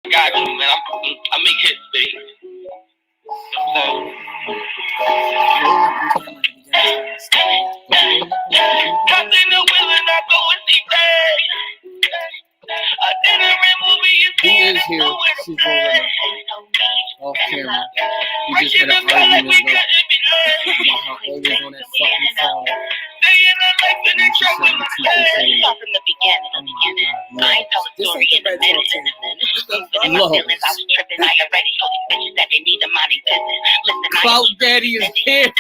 Got you, man. I make hits, baby. Hop in the wheel and I go and see Ray. I didn't remove it. Who is here? She's rolling up off camera. We just had an argument about how always on that fucking phone. From the beginning. I ain't tell a story in a minute. In my feelings, I was tripping. I already told these bitches that they need a money business. Listen, Clout Daddy is here.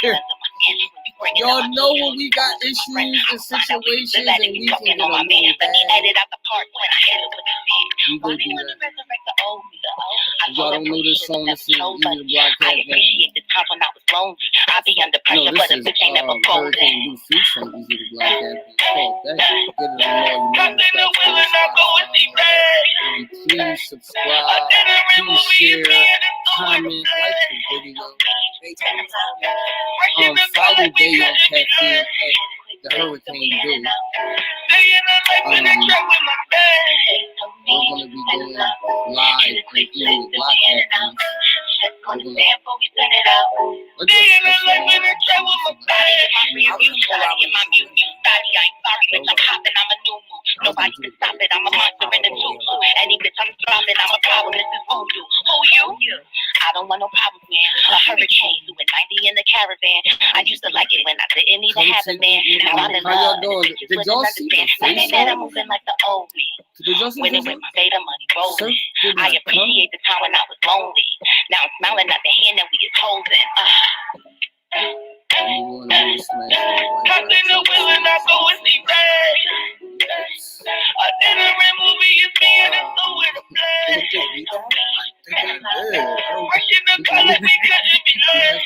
Y'all know when we got issues and situations and we can get along bad. We go do that. If y'all don't know this song, this is Easy to Block Cat. No, this is Hurricane Blue featuring Easy to Block Cat. Get it on all you please subscribe, please share, comment, like the video. Follow Day on Caffeine at the Hurricane Blue. We're gonna be going live and eating Block Cat. Nobody can stop it. I'm a monster in the tutu. Any bitch I'm dropping, I'm a problem. This is voodoo. Who you? I don't want no problems, man. A hurricane doing 90 in the caravan. I used to like it when I didn't even have a man. Now I'm in love. How y'all doing? Did y'all see the face? I'm moving like the old me. Winning with my beta money rolling. I appreciate the time when I was lonely. Now I'm smiling at the hand that we is holding. Hop in the wheel and I go and see Ray. I didn't remove it, it's me and it's nowhere to play. Rushing the color, we couldn't be late.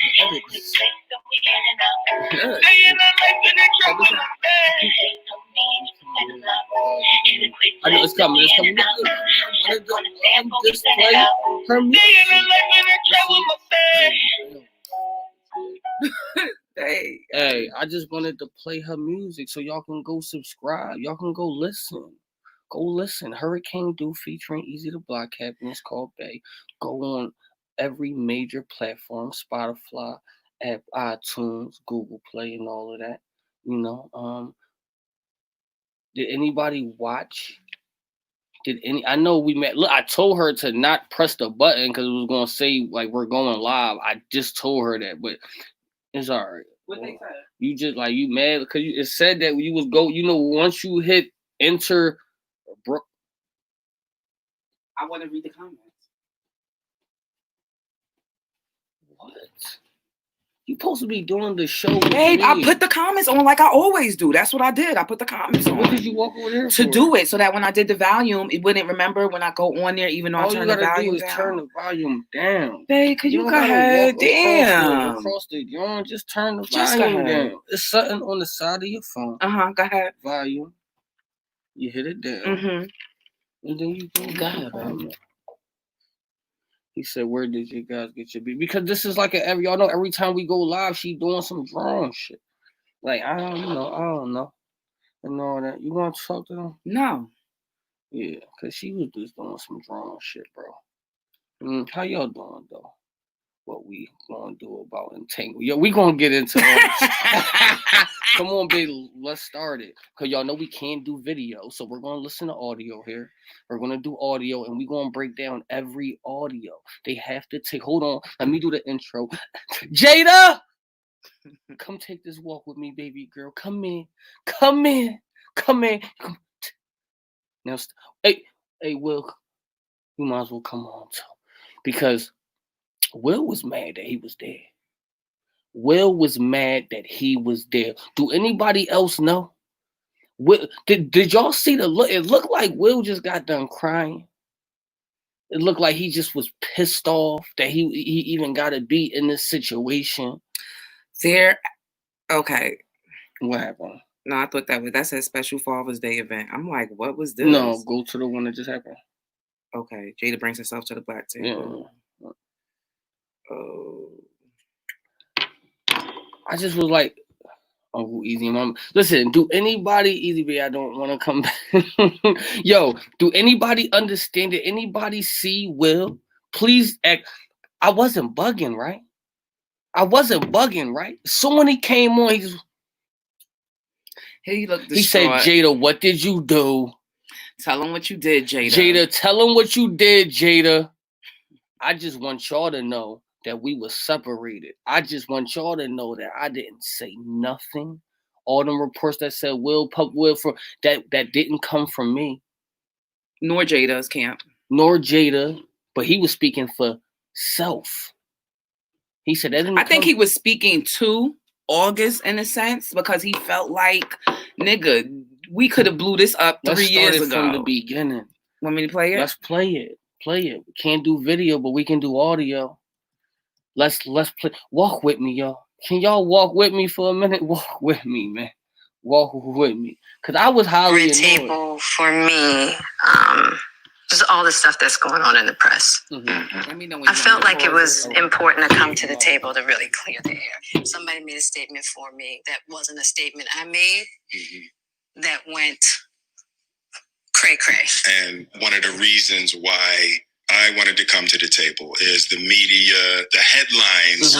Day in the life in the truck with my bag. I know it's coming, it's coming. Just play her music. Day in the life in the truck with my bag. Hey, I just wanted to play her music so y'all can go subscribe. Y'all can go listen. Go listen. Hurricane Do featuring Easy to Block Cat, and it's called Bay. Go on every major platform, Spotify, app, iTunes, Google Play, and all of that. You know, did anybody watch? I know we met. Look, I told her to not press the button because it was gonna say like we're going live. I just told her that, but it's all right. What they said? You just like you mad because it said that you was go. You know, once you hit enter, I want to read the comments. What? You supposed to be doing the show. Babe, I put the comments on like I always do. That's what I did. I put the comments on. What did you walk over there to do it so that when I did the volume, it wouldn't remember when I go on there, even though I turn the volume down. Turn the volume down. Babe, could you go ahead? Damn. Across the yawn, just turn the volume down. It's something on the side of your phone. Go ahead. Volume. You hit it down. Mm-hmm. And then you go ahead, baby. He said, "Where did you guys get your beat?" Because this is like y'all know every time we go live, she doing some drawing shit. Like I don't know, and all that. You want to talk to them? No. Yeah, cause she was just doing some drawing shit, bro. How y'all doing though? What we gonna do about entangle? Yo, we gonna get into it. Come on, baby, let's start it. Cause y'all know we can't do video, so we're gonna listen to audio here. We're gonna do audio, and we're gonna break down every audio. They have to take. Hold on, let me do the intro. Jada, come take this walk with me, baby girl. Come in. Now, hey, Will, you might as well come on, too, because Will was mad that he was there. Will was mad that he was there. Do anybody else know? Will, did y'all see the look? It looked like Will just got done crying. It looked like he just was pissed off that he even got to be in this situation. Okay. What happened? No, I thought that's a special Father's Day event. I'm like, what was this? No, go to the one that just happened. Okay. Jada brings herself to the black table. Yeah. Oh. I just was like, Uncle Easy Mama. Listen, do anybody Easy B? I don't want to come back. Yo, do anybody understand it? Anybody see Will? Please act. I wasn't bugging, right? I wasn't bugging, right? So when he came on, He looked he said, distraught. Jada, what did you do? Tell him what you did, Jada. Jada, tell him what you did, Jada. I just want y'all to know that we were separated. I just want y'all to know that I didn't say nothing. All them reports that said Will for that didn't come from me. Nor Jada's camp. Nor Jada, but he was speaking for self. He said that didn't I think he was speaking to August in a sense because he felt like, nigga, we could have blew this up 3 years ago. From the beginning. Want me to play it? Let's play it. Play it. We can't do video, but we can do audio. Let's play. Walk with me, y'all. Can y'all walk with me for a minute? Walk with me, man. Walk with me. Because I was highly annoyed. Table for me, just all the stuff that's going on in the press. Mm-hmm. Let me know when I felt like it was important to come to the table to really clear the air. Somebody made a statement for me that wasn't a statement I made, that went cray-cray. And one of the reasons why I wanted to come to the table is the media, the headlines.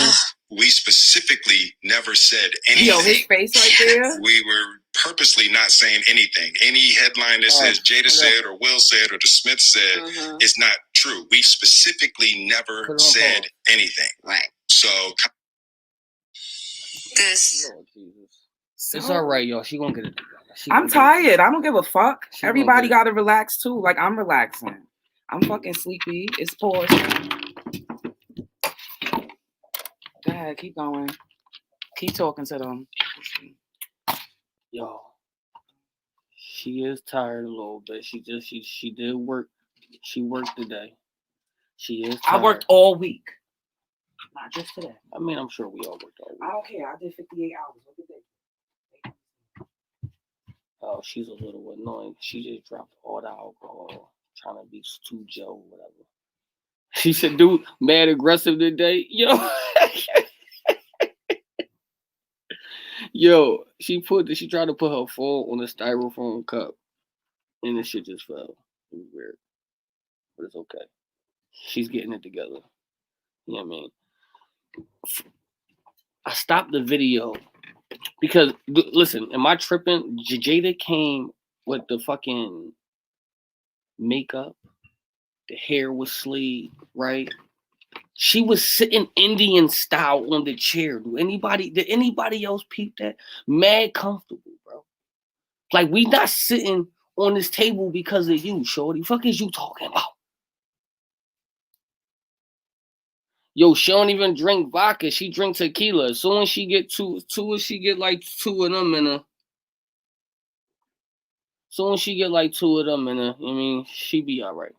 We specifically never said anything. Yo, his face right there. We were purposely not saying anything. Any headline that says Jada said or Will said or the Smith said is not true. We specifically never said anything. Right. So this. It's all right, y'all. She gonna get it together. I'm tired. I don't give a fuck. Everybody gotta relax too. Like I'm relaxing. I'm fucking sleepy. It's pause. Go ahead, keep going. Keep talking to them. Yo, she is tired a little bit. She did work. She worked today. She is tired. I worked all week. Not just today. I mean, I'm sure we all worked all week. I don't care. I did 58 hours. What did they? Oh, she's a little annoying. She just dropped all the alcohol, trying to be too Joe, whatever. She said, dude, mad aggressive today. Yo. Yo, she tried to put her phone on a styrofoam cup, and the shit just fell. It was weird, but it's okay. She's getting it together. You know what I mean? I stopped the video because, listen, am I tripping? Jada came with the fucking makeup. The hair was sleeved, right? She was sitting Indian style on the chair. Did anybody else peep that? Mad comfortable, bro. Like, we not sitting on this table because of you, shorty. Fuck is you talking about? Yo, she don't even drink vodka. She drink tequila. As soon as she get two like two of them in her. Soon as she get like two of them in her, I mean, she be all right.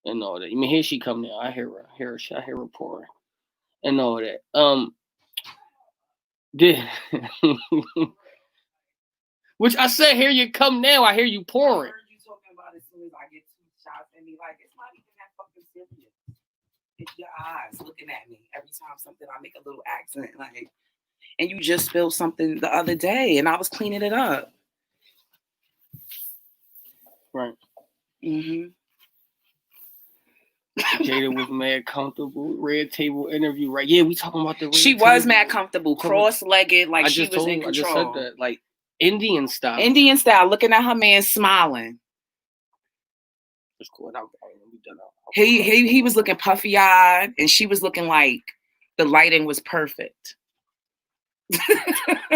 And all that. I mean, here she come now. I hear her pouring. And all that. Which I said, here you come now. I hear you pouring. I heard you talking about as soon as I get 2 shots and me like, it's not even that fucking serious. It's your eyes looking at me every time something I make a little accent, like, and you just spilled something the other day and I was cleaning it up. Right. Mm-hmm. Jada was mad comfortable. Red table interview, right? Yeah, we talking about the red She table. was mad comfortable, cross-legged, like she was in control. I just said that, like Indian style. Indian style, looking at her man smiling. It's cool. He was looking puffy-eyed, and she was looking like the lighting was perfect.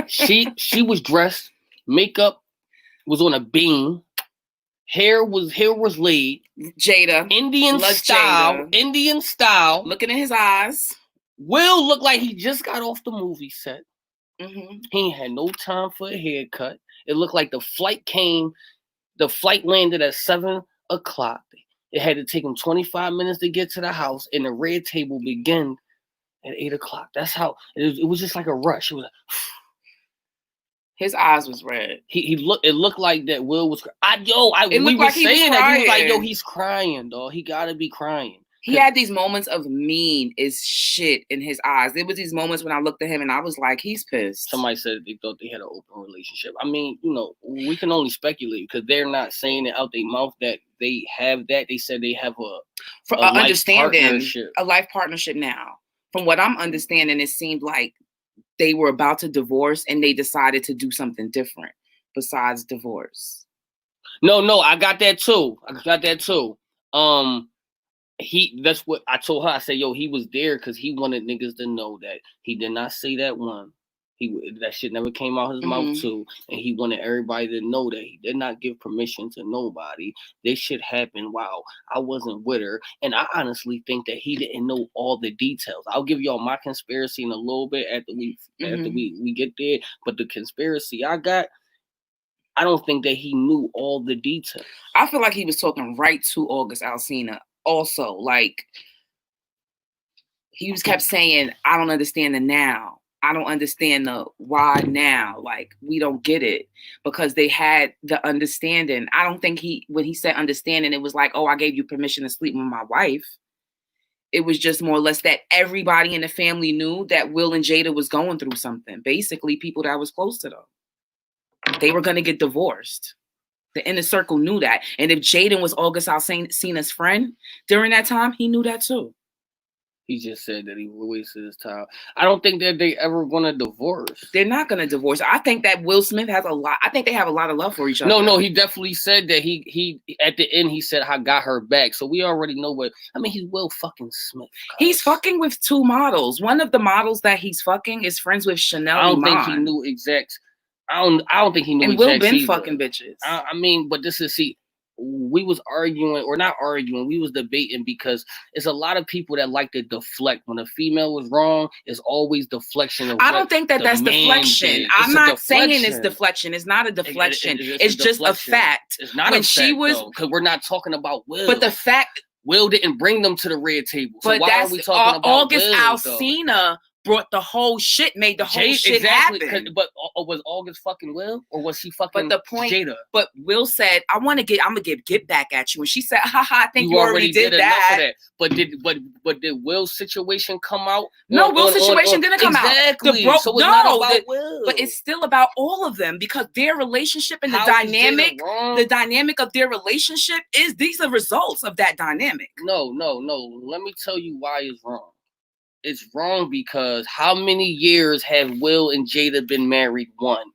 she was dressed, makeup was on a beam. Hair was laid. Jada. Indian style. Looking in his eyes. Will looked like he just got off the movie set. Mm-hmm. He ain't had no time for a haircut. It looked like the flight landed at 7 o'clock. It had to take him 25 minutes to get to the house, and the red table began at 8 o'clock. That's how it was just like a rush. It was like, his eyes was red. He looked. It looked like that. Will was. We were saying that. We was like, yo, he's crying, dog. He gotta be crying. He had these moments of mean as shit in his eyes. There was these moments when I looked at him and I was like, he's pissed. Somebody said they thought they had an open relationship. I mean, you know, we can only speculate because they're not saying it out their mouth that they have that. They said they have a understanding, a life partnership now. From what I'm understanding, it seemed like they were about to divorce and they decided to do something different besides divorce. No, I got that too. That's what I told her. I said, yo, he was there because he wanted niggas to know that he did not say that one. That shit never came out his mouth too. And he wanted everybody to know that he did not give permission to nobody. This shit happened while I wasn't with her. And I honestly think that he didn't know all the details. I'll give y'all my conspiracy in a little bit after we get there. But the conspiracy I got, I don't think that he knew all the details. I feel like he was talking right to August Alsina. Also, like, he was kept saying, I don't understand the now. I don't understand the why now. Like, we don't get it. Because they had the understanding. I don't think when he said understanding, it was like, oh, I gave you permission to sleep with my wife. It was just more or less that everybody in the family knew that Will and Jada was going through something. Basically, people that was close to them. They were going to get divorced. The inner circle knew that. And if Jaden was August Alsina's friend during that time, he knew that too. He just said that he wasted his time. I don't think that they ever going to divorce. They're not going to divorce. I think that Will Smith has a lot. I think they have a lot of love for each other. No, he definitely said that he at the end, he said, I got her back. So we already know he's Will fucking Smith. He's fucking with two models. One of the models that he's fucking is friends with Chanel. I don't think he knew exact. I don't think he knew. And Will been fucking bitches. I mean, but this is we was arguing or not arguing. We was debating because it's a lot of people that like to deflect. When a female was wrong, it's always deflection. I don't think that's deflection. I'm not saying it's deflection. It's not a deflection. It's just a fact. It's not when she was because we're not talking about Will. But the fact Will didn't bring them to the red table. So but why are we talking about August Will, Alsina brought the whole shit, made the whole shit happen. But was August fucking Will, or was she fucking Jada? But Will said, I'm gonna get back at you. And she said, haha, I think you already did that. But did Will's situation come out? No, Will's situation didn't come out. Exactly. So it's not about Will. But it's still about all of them because their relationship and the dynamic of their relationship these are results of that dynamic. No. Let me tell you why it's wrong. It's wrong because how many years have Will and Jada been married? One.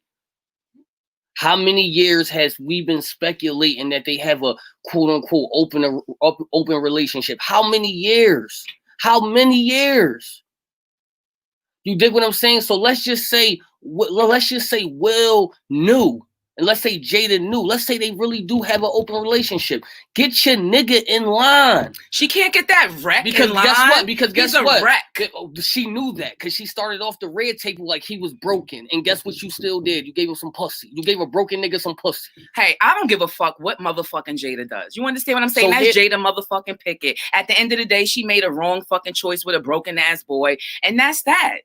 How many years has we been speculating that they have a quote unquote open relationship? How many years? You dig what I'm saying? So let's just say Will knew. And let's say Jada knew. Let's say they really do have an open relationship. Get your nigga in line. She can't get that wreck because in line. Guess what? Because guess what? Wreck. She knew that because she started off the red table like he was broken. And guess what you still did? You gave him some pussy. You gave a broken nigga some pussy. Hey, I don't give a fuck what motherfucking Jada does. You understand what I'm saying? That's Jada motherfucking Pickett. At the end of the day, she made a wrong fucking choice with a broken ass boy. And that's that.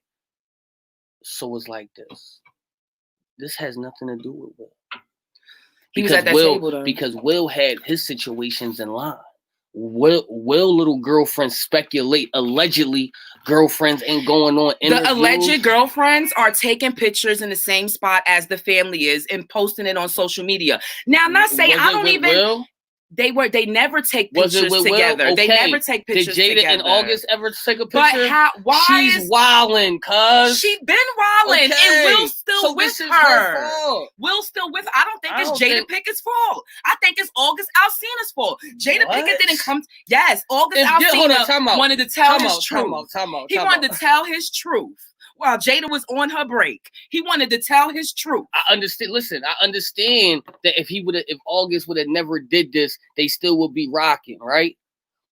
So it's like this. This has nothing to do with Will. He was at that table though. Because Will had his situations in line. Will little girlfriends speculate allegedly girlfriends ain't going on interviews. The alleged girlfriends are taking pictures in the same spot as the family is and posting it on social media. Now I'm not saying I don't even. Will? They never take pictures together. Okay. They never take pictures together. Did Jada and August ever take a picture? But she's wildin', cuz. She been wildin', and Will's still with her. Will's still with her. I don't think it's Jada Pickett's fault. I think it's August Alsina's fault. Jada Pickett didn't come. Yes, August Alsina wanted to tell his truth. He wanted to tell his truth. While Jada was on her break, he wanted to tell his truth. I understand. Listen, I understand that if August would have never did this, they still would be rocking, right?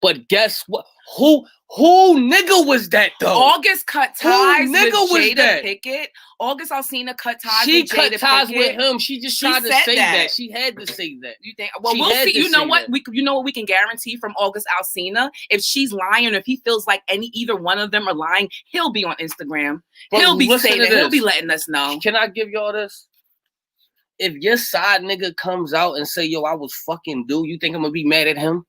But guess what? Who nigga was that though? August cut ties with Jada Pickett. August Alsina cut ties with Jada Pickett. She cut ties with him. She just tried to say that. She had to say that. You think? Well, we'll see. You know what? You know what we can guarantee from August Alsina? If she's lying, or if he feels like either one of them are lying, he'll be on Instagram. But he'll be saying it. He'll be letting us know. Can I give y'all this? If your side nigga comes out and say, "Yo, I was fucking dude," you think I'm gonna be mad at him?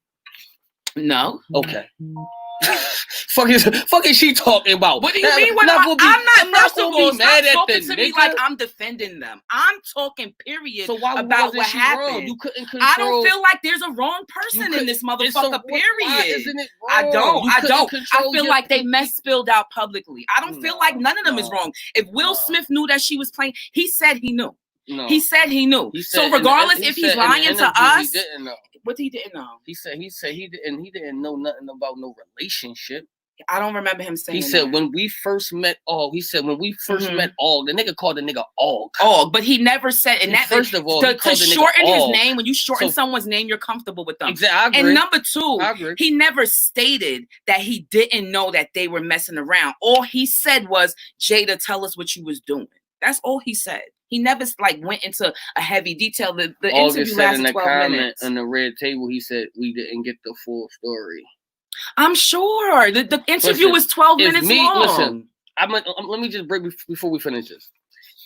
No. Okay. Fuck is she talking about? What do you mean? I'm not first of all, stop mad at talking the to me nigga. like I'm defending them. I'm talking period So why about what she happened. Wrong? You couldn't control. I don't feel like there's a wrong person in this motherfucker, period. Why isn't it wrong? I don't. I feel like they spilled out publicly. I don't feel like none of them is wrong. If Will Smith knew that she was playing, he said he knew. No. He said he knew. So regardless if he's lying to us, he didn't know. What he didn't know? He said he didn't know nothing about no relationship. I don't remember him saying He said that. when we first met Og, the nigga called the nigga Og. Og, but he never said, and that first of all, to shorten his name, when you shorten someone's name, you're comfortable with them. Exactly. And number two, he never stated that he didn't know that they were messing around. All he said was, Jada, tell us what you was doing. That's all he said. He never went into a heavy detail. The interview lasted 12 minutes. On the red table, he said we didn't get the full story. I'm sure the interview was 12 minutes long. Listen, let me just break before we finish this.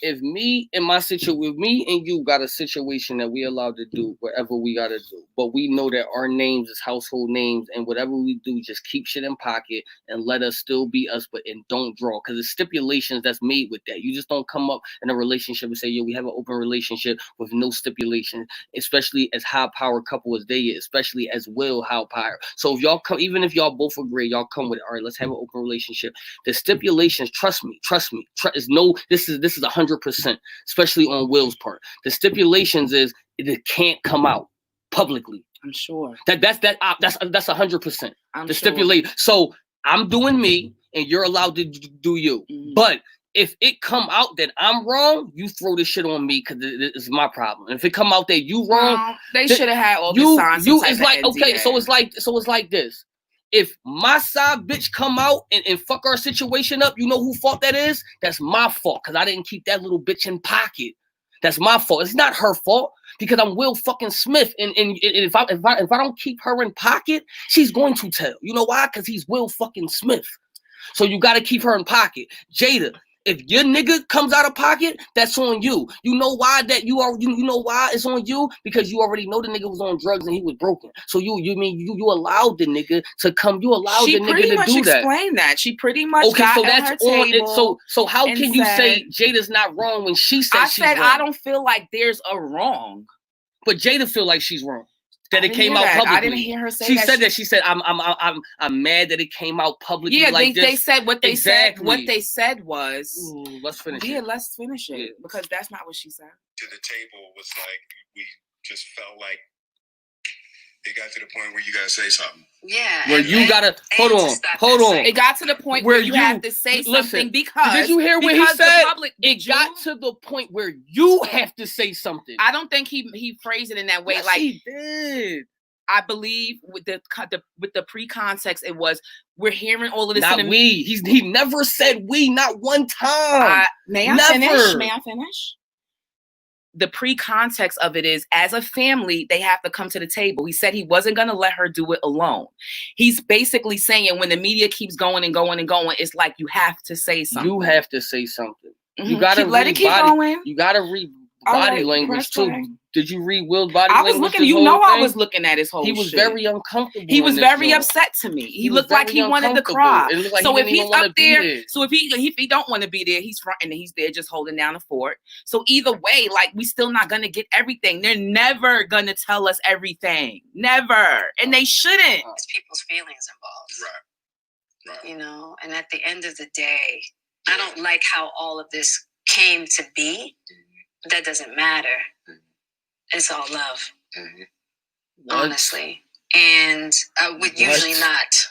If me and you got a situation that we allowed to do whatever we gotta do, but we know that our names is household names, and whatever we do, just keep shit in pocket and let us still be us, but and don't draw, because there's stipulations that's made with that. You just don't come up in a relationship and say, yo, we have an open relationship with no stipulations, especially as high power couple as they is, especially as Will high power. So if y'all come, even if y'all both agree, y'all come with it. All right, let's have an open relationship. The stipulations, trust me, this is 100%, especially on Will's part. The stipulations is it can't come out publicly. I'm sure that's 100%. The stipulate. So I'm doing me, and you're allowed to do you. Mm-hmm. But if it come out that I'm wrong, you throw this shit on me because it's my problem. And if it come out that you wrong, they should have had all the signs. It's like okay, so it's like this. If my side bitch come out and fuck our situation up, you know who fault that is? That's my fault, because I didn't keep that little bitch in pocket. That's my fault. It's not her fault, because I'm Will fucking Smith, and if I don't keep her in pocket, she's going to tell. You know why? Because he's Will fucking Smith. So you got to keep her in pocket. Jada, if your nigga comes out of pocket, that's on you. You know why you know why it's on you? Because you already know the nigga was on drugs and he was broken. So you allowed the nigga to come. You allowed the nigga to do that. She pretty much explained that. She pretty much got so that's on it. So how can you say Jada's not wrong when she said she's wrong? I don't feel like there's a wrong. But Jada feel like she's wrong. That it came out publicly. I didn't hear her say that. She said that. She said, "I'm mad that it came out publicly." Yeah, like they said what they said. What they said was, "Let's finish it." Yeah, let's finish it because that's not what she said. To the table was like we just felt like it got to the point where you gotta say something. Yeah, where you gotta hold on. It got to the point where you have to say something because did you hear what he said? It got to the point where you have to say something. I don't think he phrased it in that way. Yes, like he did. I believe with the pre-context, it was we're hearing all of this. Not we. He never said we. Not one time. May I finish? The pre-context of it is, as a family, they have to come to the table. He said he wasn't going to let her do it alone. He's basically saying when the media keeps going and going and going, it's like you have to say something. You have to say something. Mm-hmm. You got to let it keep going. You got to read body language too. Did you read Will's body language? I was looking. You know, I was looking at his whole. He was very uncomfortable. He was very upset to me. He looked like he wanted to cry. Like so if he's up there, so if he don't want to be there, he's fronting and he's there just holding down the fort. So either way, like we still not gonna get everything. They're never gonna tell us everything. Never, and they shouldn't. It's people's feelings involved. Right. You know, and at the end of the day, I don't like how all of this came to be. But that doesn't matter. It's all love, honestly. And I would usually not,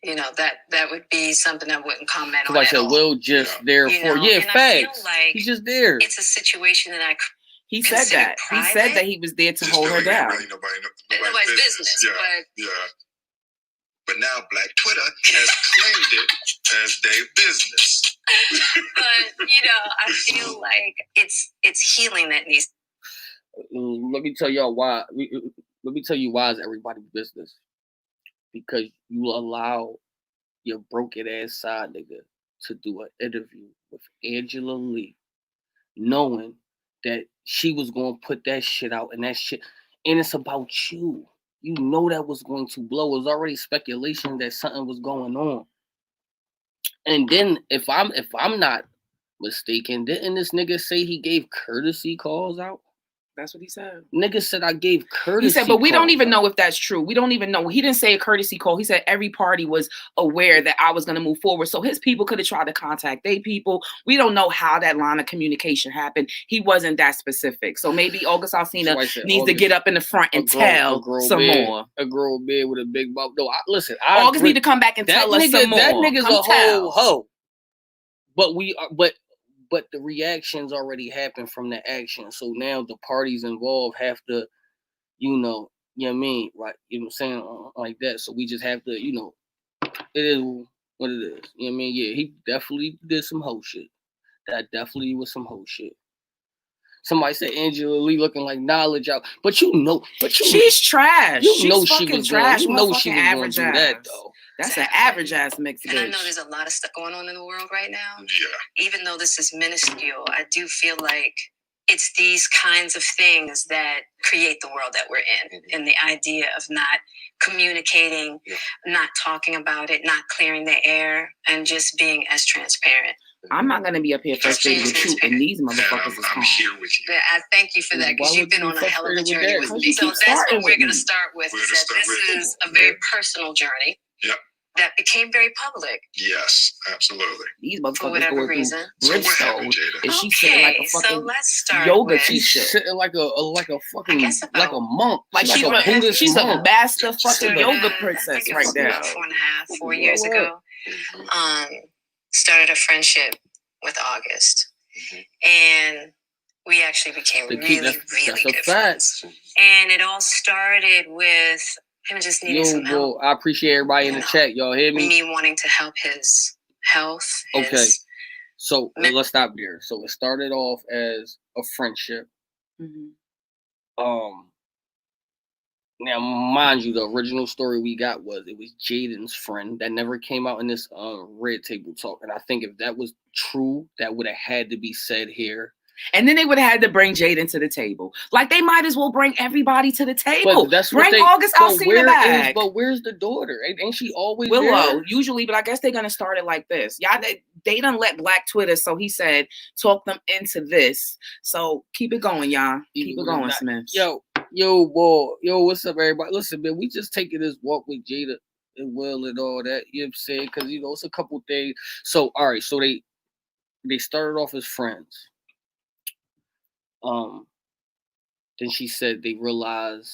you know, that would be something I wouldn't comment on. Like I said, Will just there for facts. Like he's just there. It's a situation that he said that. Private. He said that he was there to hold her down. Really nobody's business. Yeah. But now Black Twitter has claimed it as their business. But you know, I feel like it's healing that needs. Let me tell y'all why. Let me tell you why it's everybody's business. Because you allow your broken ass side nigga to do an interview with Angela Lee, knowing that she was gonna put that shit out and that shit, and it's about you. You know that was going to blow. It was already speculation that something was going on. And then if I'm not mistaken, didn't this nigga say he gave courtesy calls out? That's what he said. Nigga said I gave courtesy. He said, but we don't even out. know if that's true. We don't even know. He didn't say a courtesy call. He said every party was aware that I was going to move forward. So his people could have tried to contact their people. We don't know how that line of communication happened. He wasn't that specific. So maybe August Alsina needs to get up in the front and tell some more. A girl bed with a big mouth. No, listen. August need to come back and tell us some more. That nigga's a whole hoe. But the reactions already happened from the action. So now the parties involved have to, you know what I mean? Right. You know what I'm saying? Like that. So we just have to, it is what it is. You know what I mean? Yeah, he definitely did some hoe shit. That definitely was some hoe shit. Somebody said Angela Lee looking like knowledge out. But she's trash. You know she's she was trash. You know she was going to do that though. That's an average ass mixed bitch. And I know there's a lot of stuff going on in the world right now. Yeah. Even though this is minuscule, I do feel like it's these kinds of things that create the world that we're in. Mm-hmm. And the idea of not communicating, not talking about it, not clearing the air, and just being as transparent. I'm not going to be up here frustrated with you and these motherfuckers. I'm here with you. I thank you for that, because you've been on a hell of a journey with me. So that's what we're going to start with. This is a very personal journey. Yep. That became very public. Yes, absolutely. These motherfuckers for whatever reason. So what happened, Jada? And she's sitting like a fucking let's start yoga with, teacher. She's sitting like a fucking like a monk. Like she's a master fucking yoga princess right now. 4 years ago. Started a friendship with August. Mm-hmm. And we actually became really good friends. And it all started with him just needing some help. I appreciate everybody in the chat. Y'all hear me? Me wanting to help his health. Okay. So let's stop there. So it started off as a friendship. Mm-hmm. Now, mind you, the original story we got was Jaden's friend that never came out in this Red Table Talk. And I think if that was true, that would have had to be said here. And then they would have had to bring Jaden to the table. Like, they might as well bring everybody to the table. Bring August Alsina back. But where's the daughter? Ain't she always Willow, there? Usually, but I guess they're going to start it like this. Yeah, they done let Black Twitter, so he said, talk them into this. So keep it going, y'all. Keep it going, Smith. Yo, what's up, everybody? Listen, man, we just taking this walk with Jada and Will and all that. You know what I'm saying? Because, it's a couple things. So, all right, so they started off as friends. Then she said they realized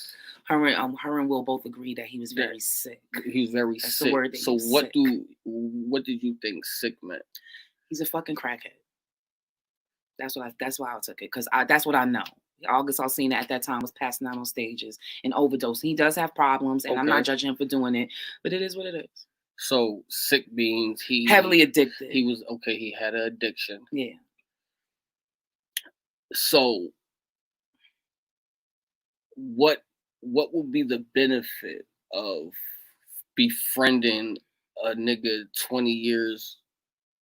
her and Will both agreed that he was very sick. He was very sick. The word so what did you think sick meant? He's a fucking crackhead. That's why I took it, because that's what I know. August Alsina at that time was passing out on stages and overdosing. He does have problems, and I'm not judging him for doing it, but it is what it is. So sick means he heavily addicted. He was he had an addiction. Yeah. So what would be the benefit of befriending a nigga 20 years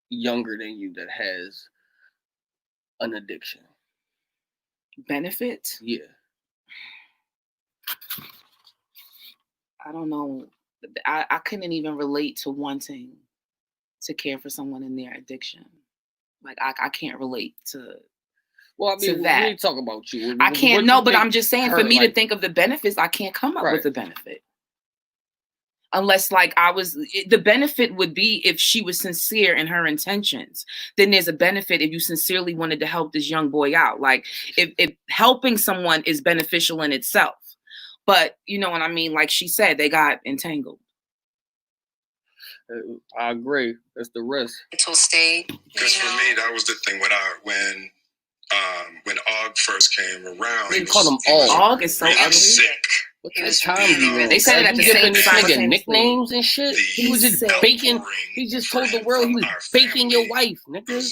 younger than you that has an addiction? Benefit? Yeah. I don't know. I couldn't even relate to wanting to care for someone in their addiction. Like, I can't relate to. Well, I mean, we ain't talking about you. I can't. No, but I'm just saying, for me to think of the benefits, I can't come up with the benefit. Unless, like, the benefit would be if she was sincere in her intentions. Then there's a benefit if you sincerely wanted to help this young boy out. Like, if helping someone is beneficial in itself. But, you know what I mean? Like she said, they got entangled. I agree. That's the risk. Mental state. Because for me, that was the thing when Og first came around. They call him Og. Og is so ugly. Sick. What kind of time you in? They said it at the same time. Nigga nicknames and shit. He was just baking. He just told the world he was baking your wife, nigga.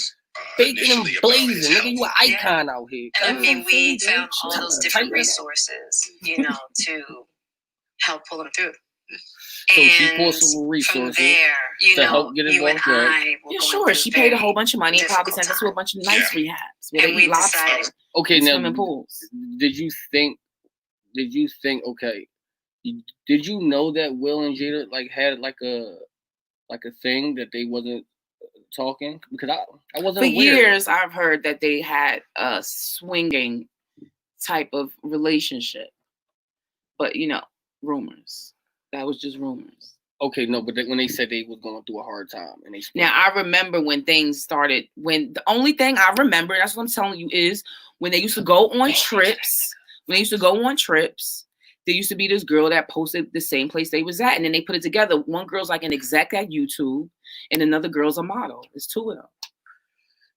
Baking and blazing, nigga. You an icon out here. And I mean, we found all those different resources, to help pull him through. So she pulled some resources to help get him off drugs. Yeah, sure. She paid a whole bunch of money and probably sent us to a bunch of nice rehabs where they eat lobster. Okay, now swimming pools. Did you think? Okay, Did you know that Will and Jada like had like a thing that they wasn't talking? Because I wasn't for aware. years. I've heard that they had a swinging type of relationship, but rumors. That was just rumors. Okay, no, but when they said they was going through a hard time, and they now I remember when things started. When the only thing I remember, that's what I'm telling you, is when they used to go on trips. When they used to go on trips, there used to be this girl that posted the same place they was at, and then they put it together. One girl's like an exec at YouTube, and another girl's a model. It's two of them.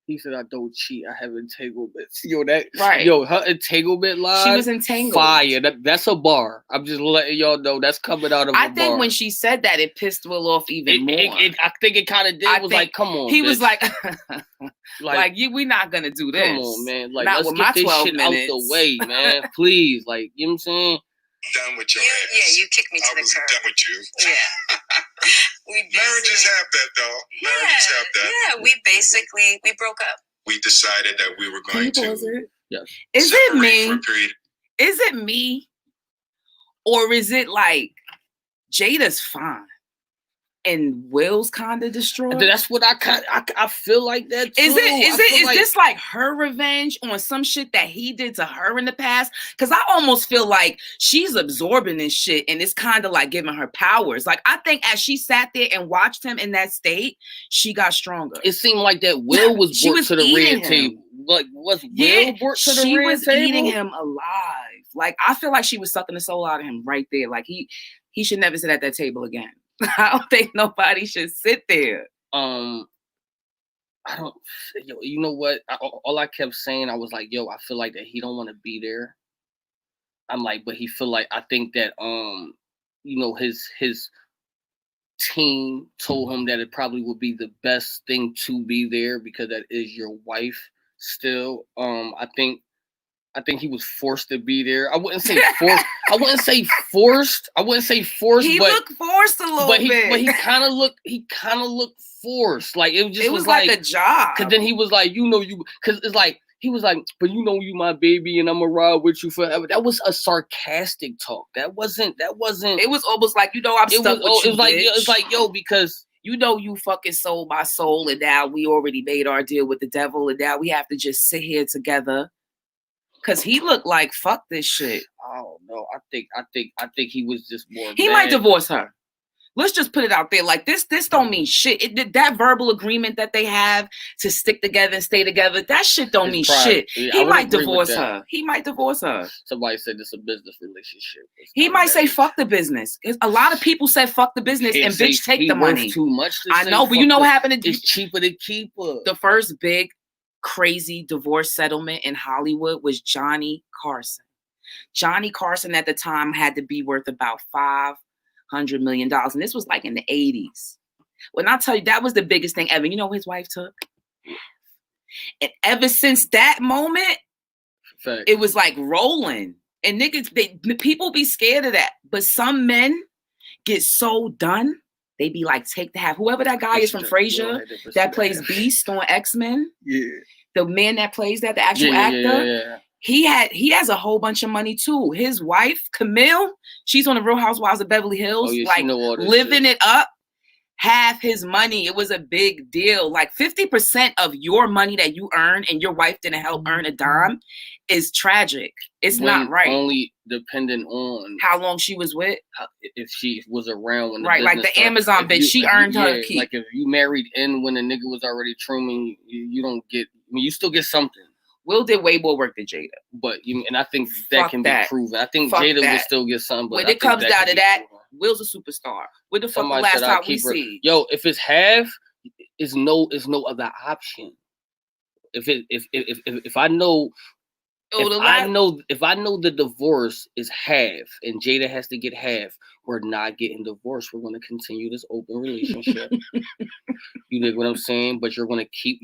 He said, "I don't cheat. I have entanglements." Yo, that right. Yo, her entanglement line. She was entangled. Fire. That's a bar. I'm just letting y'all know that's coming out of. I think when she said that, it pissed Will off even more. I think it kind of did. Like, come on. He bitch. was like, we're not gonna do this. Come on, man. Like, not let's with get my this 12 shit minutes. out the way, man. Please, like, you know what I'm saying. Done with your ass. Yeah, you kicked me to the curb. Done with you. Yeah. Marriages have that, though. Marriages have that. Yeah, we broke up. We decided that we were going to. Yes. Is it me? Is it me? Or is it like Jada's fine and Will's kind of destroyed? That's what I feel like that too. Is this like her revenge on some shit that he did to her in the past? Because I almost feel like she's absorbing this shit and it's kind of like giving her powers. Like, I think as she sat there and watched him in that state, she got stronger. It seemed like that Will was brought to the red table. Like, was Will brought to the red table? She was eating him alive. Like, I feel like she was sucking the soul out of him right there. Like, he should never sit at that table again. I don't think nobody should sit there. I don't. You know what? All I kept saying, I was like, "Yo, I feel like that he don't want to be there." I'm like, but he feel like I think that his team told him that it probably would be the best thing to be there because that is your wife still. I think he was forced to be there. I wouldn't say forced. I wouldn't say forced. He looked forced a little bit. But he kind of looked forced. Like it was like a job. Because then he was like, because it's like he was like, but you my baby, and I'm gonna ride with you forever. That was a sarcastic talk. That wasn't. It was almost like I'm stuck with you. It's like yo, because. You fucking sold my soul, and now we already made our deal with the devil, and now we have to just sit here together. Cause he looked like fuck this shit. I don't know. I think he was just more. He might divorce her. Let's just put it out there. Like this don't mean shit. That verbal agreement that they have to stick together and stay together, that shit don't mean shit. Yeah, he might divorce her. He might divorce her. Somebody said it's a business relationship. He might say fuck the business. A lot of people said fuck the business and bitch take the money. Too much. I know, but you know what happened? It's cheaper to keep her. The first big crazy divorce settlement in Hollywood was Johnny Carson. Johnny Carson at the time had to be worth about $500 million. And this was like in the 80s. When I tell you that was the biggest thing ever, you know what his wife took? And ever since that moment, it was like rolling. And niggas, people be scared of that. But some men get so done, they be like, take the half. Whoever that guy is from Frasier that plays Beast on X-Men. Yeah. The man that plays that, the actual actor. Yeah. He has a whole bunch of money too. His wife, Camille, she's on the Real Housewives of Beverly Hills, like living it up. Half his money. It was a big deal. Like 50% of your money that you earn and your wife didn't help earn a dime is tragic. It's not right. Only dependent on how long she was with. If she was around when right, like the Amazon bitch, she earned her keep. Like if you married in when the nigga was already trimming, you don't get. I mean, you still get something. Will did way more work than Jada, but and I think that can be proven. I think Jada would still get something. But when it comes down to that, Will's a superstar. What the fuck the last time we see? Yo, if it's half, is no other option. If I know. If I know the divorce is half and Jada has to get half, we're not getting divorced. We're going to continue this open relationship. You know what I'm saying? But you're going to keep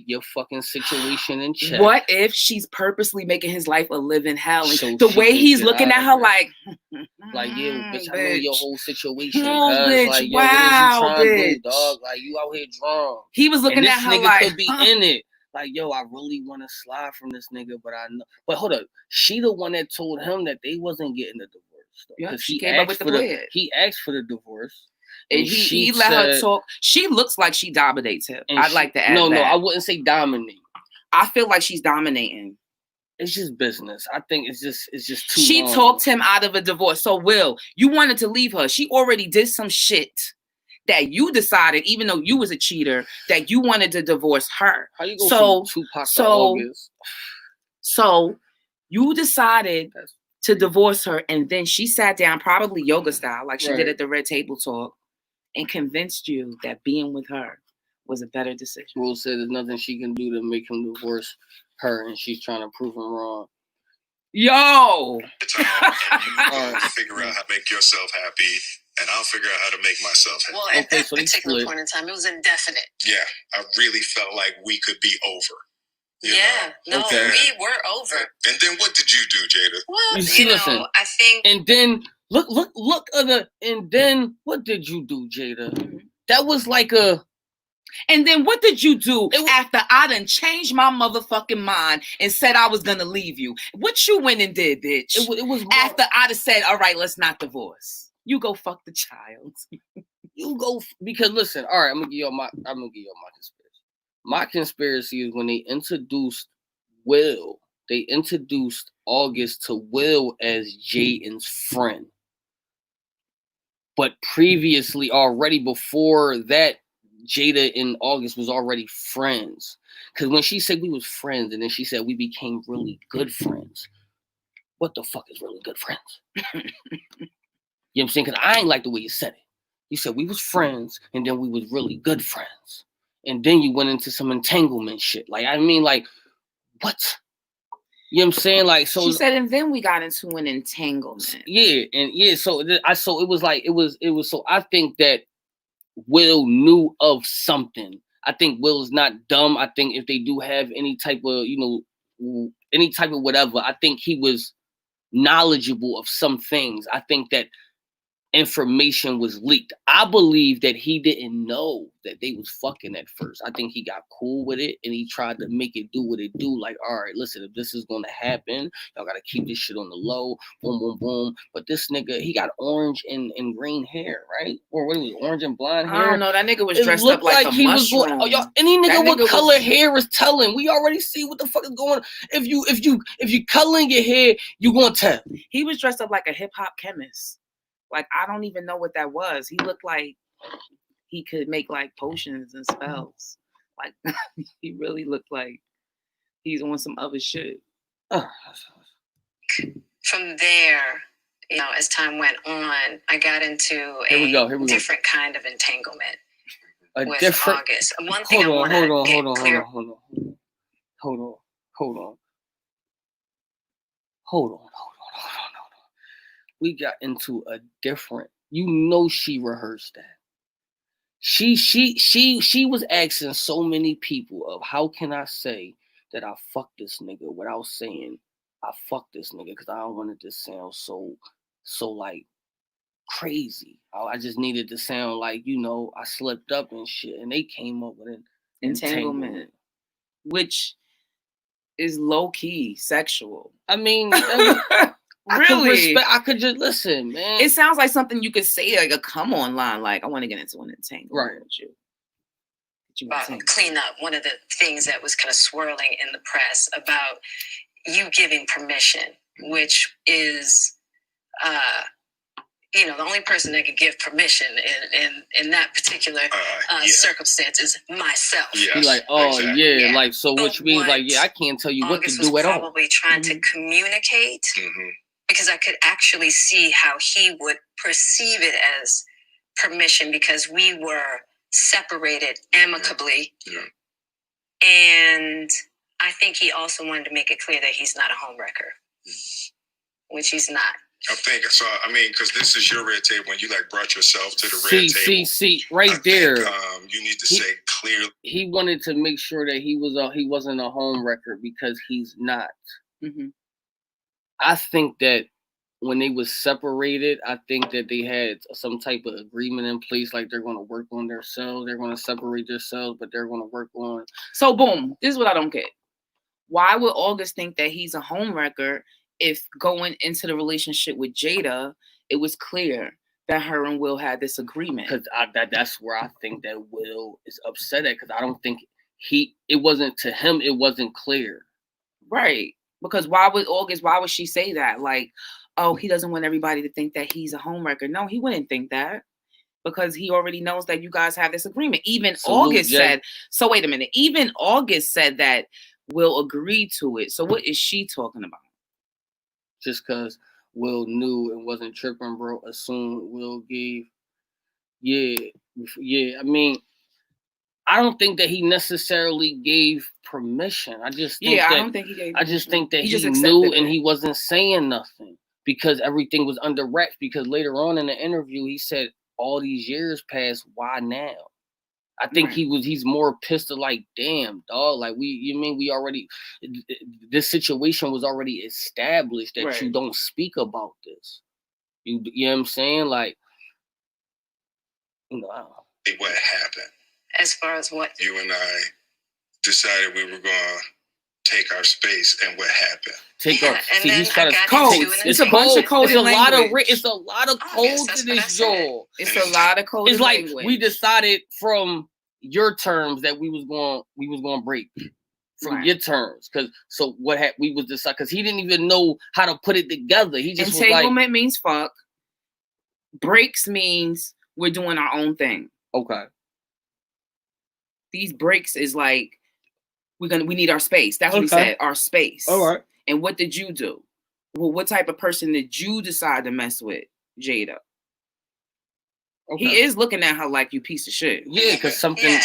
your fucking situation in check. What if she's purposely making his life a living hell? And so the way he's looking at her, like yeah, bitch, I know your whole situation. No, bitch, like, yo, wow, what is you bitch. To do, dog? Like, you out here drunk. He was looking at her nigga like, could be in it. Like, yo, I really want to slide from this nigga, but I know. But hold up, she the one that told him that they wasn't getting a divorce. divorce. Yeah, she came up with the plan. He asked for the divorce. And he let her talk. She looks like she dominates him. I'd like to add that. No, I wouldn't say dominate. I feel like she's dominating. It's just business. I think it's just too She long. talked him out of a divorce. So, Will, you wanted to leave her. She already did some shit that you decided, even though you was a cheater, that you wanted to divorce her. How you go from Tupac to August? So you decided to divorce her, and then she sat down, probably yoga style, like she did at the Red Table Talk, and convinced you that being with her was a better decision. Will said there's nothing she can do to make him divorce her, and she's trying to prove him wrong. Yo! Figure out how to make yourself happy, and I'll figure out how to make myself happy. Well, at that particular point in time, it was indefinite. Yeah, I really felt like we could be over. We were over. And then what did you do, Jada? Well, listen, I think. And then look at the. And then what did you do, Jada? Mm-hmm. That was like a. And then what did you do after I done changed my motherfucking mind and said I was gonna leave you? What you went and did, bitch? It was after I'd have said, all right, let's not divorce. You go fuck the child. You go because listen, all right, I'm gonna give you my conspiracy. My conspiracy is when they introduced Will, they introduced August to Will as Jaden's friend. But previously, already before that, Jada and August was already friends. Because when she said we was friends, and then she said we became really good friends. What the fuck is really good friends? You know what I'm saying? Because I ain't like the way you said it. You said we was friends, and then we was really good friends. And then you went into some entanglement shit. Like, I mean, like, what? You know what I'm saying? Like, so she said, and then we got into an entanglement. Yeah, and yeah, so it was like, it was, so I think that Will knew of something. I think Will's not dumb. I think if they do have any type of, any type of whatever, I think he was knowledgeable of some things. I think that information was leaked. I believe that he didn't know that they was fucking at first. I think he got cool with it and he tried to make it do what it do. Like, all right, listen, if this is gonna happen, y'all gotta keep this shit on the low. Boom, boom, boom. But this nigga, he got orange and green hair, right? Or what was it, orange and blonde hair? I don't know. That nigga was dressed up like a mushroom. Y'all, any nigga with color hair is telling. We already see what the fuck is going on. If you coloring your hair, you gonna tell. He was dressed up like a hip hop chemist. Like, I don't even know what that was. He looked like he could make like potions and spells. Like, he really looked like he's on some other shit. From there, as time went on, I got into a different kind of entanglement with August. One thing hold on. We got into a different. She rehearsed that. She was asking so many people of how can I say that I fucked this nigga without saying I fucked this nigga because I don't want it to sound so like crazy. I just needed to sound like I slipped up and shit, and they came up with an entanglement, which is low key sexual. I mean. Really? I could just listen, man. It sounds like something you could say, like a come on line, like I want to get into an entanglement with you. Clean up one of the things that was kind of swirling in the press about you giving permission, which is, the only person that could give permission in that particular circumstance is myself. Yes, you're like, exactly. Like, so which means like, I can't tell you August what to do at all. Probably trying to communicate. Mm-hmm. Because I could actually see how he would perceive it as permission because we were separated amicably. Yeah. And I think he also wanted to make it clear that he's not a homewrecker, which he's not. I think so. I mean, because this is your red table when you brought yourself to the red table. See, right there. You need to say clearly. He wanted to make sure that he wasn't a homewrecker because he's not. Mm-hmm. I think that when they was separated, I think that they had some type of agreement in place, like they're going to work on themselves. They're going to separate themselves, but they're going to work on. So, boom. This is what I don't get. Why would August think that he's a homewrecker if going into the relationship with Jada, it was clear that her and Will had this agreement. Because that's where I think that Will is upset at, because I don't think it wasn't to him, it wasn't clear. Right. Because why would she say that? Like, oh, he doesn't want everybody to think that he's a homewrecker. No, he wouldn't think that, because he already knows that you guys have this agreement. Even August said, so wait a minute, even August said that Will agreed to it. So what is she talking about? Just because Will knew and wasn't tripping, bro, assumed Will gave. Yeah. I mean, I don't think that he necessarily gave permission. I just think I don't think he gave. I just think that he just knew it. And he wasn't saying nothing because everything was under wraps. Because later on in the interview, he said, all these years passed, why now? I think he's more pissed at, like, damn, dog, like we already, this situation was already established that you don't speak about this. You know what I'm saying? Like, you know, I don't know. What happened? As far as what? You and I decided we were going to take our space, and what happened? He's trying to codes. It's a bunch of codes. It's a lot of codes in this job. It's a lot of codes. It's like we decided from your terms that we was going to break from your terms, because we was decided, because he didn't even know how to put it together. He just entanglement means fuck. Breaks means we're doing our own thing. Okay. These breaks is like we need our space. That's what he said, our space. All right. And what did you do? Well, what type of person did you decide to mess with, Jada? Okay. He is looking at her like you piece of shit. Yeah, because something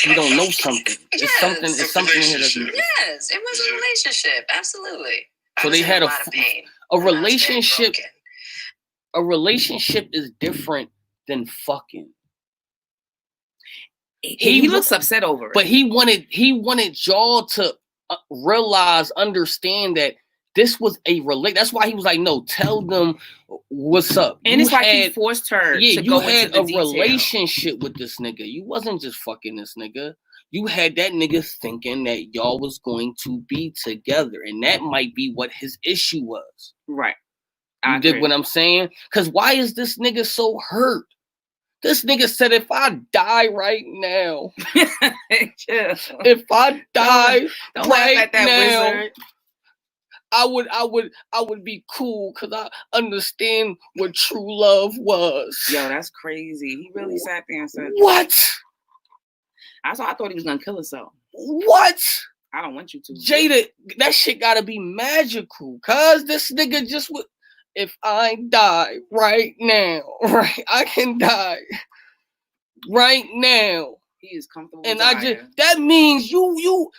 you don't know something. It's something in here that's yes, it was a relationship, absolutely. So they had a lot of pain. A relationship. A relationship is different than fucking. He looks upset over it. But he wanted y'all to realize, understand that this was a That's why he was like, no, tell them what's up. And it's like he forced her to go into the detail. Relationship with this nigga. You wasn't just fucking this nigga. You had that nigga thinking that y'all was going to be together. And that might be what his issue was. Right. You dig what I'm saying? Because why is this nigga so hurt? This nigga said, if I die right now, if I die right now, wizard. I would be cool, because I understand what true love was. Yo, that's crazy. He really sat there and said, what? I thought he was gonna kill himself. What? I don't want you to. Jada, that shit gotta be magical, cause this nigga just would. If I die right now, right, I can die right now. He is comfortable. And that means you.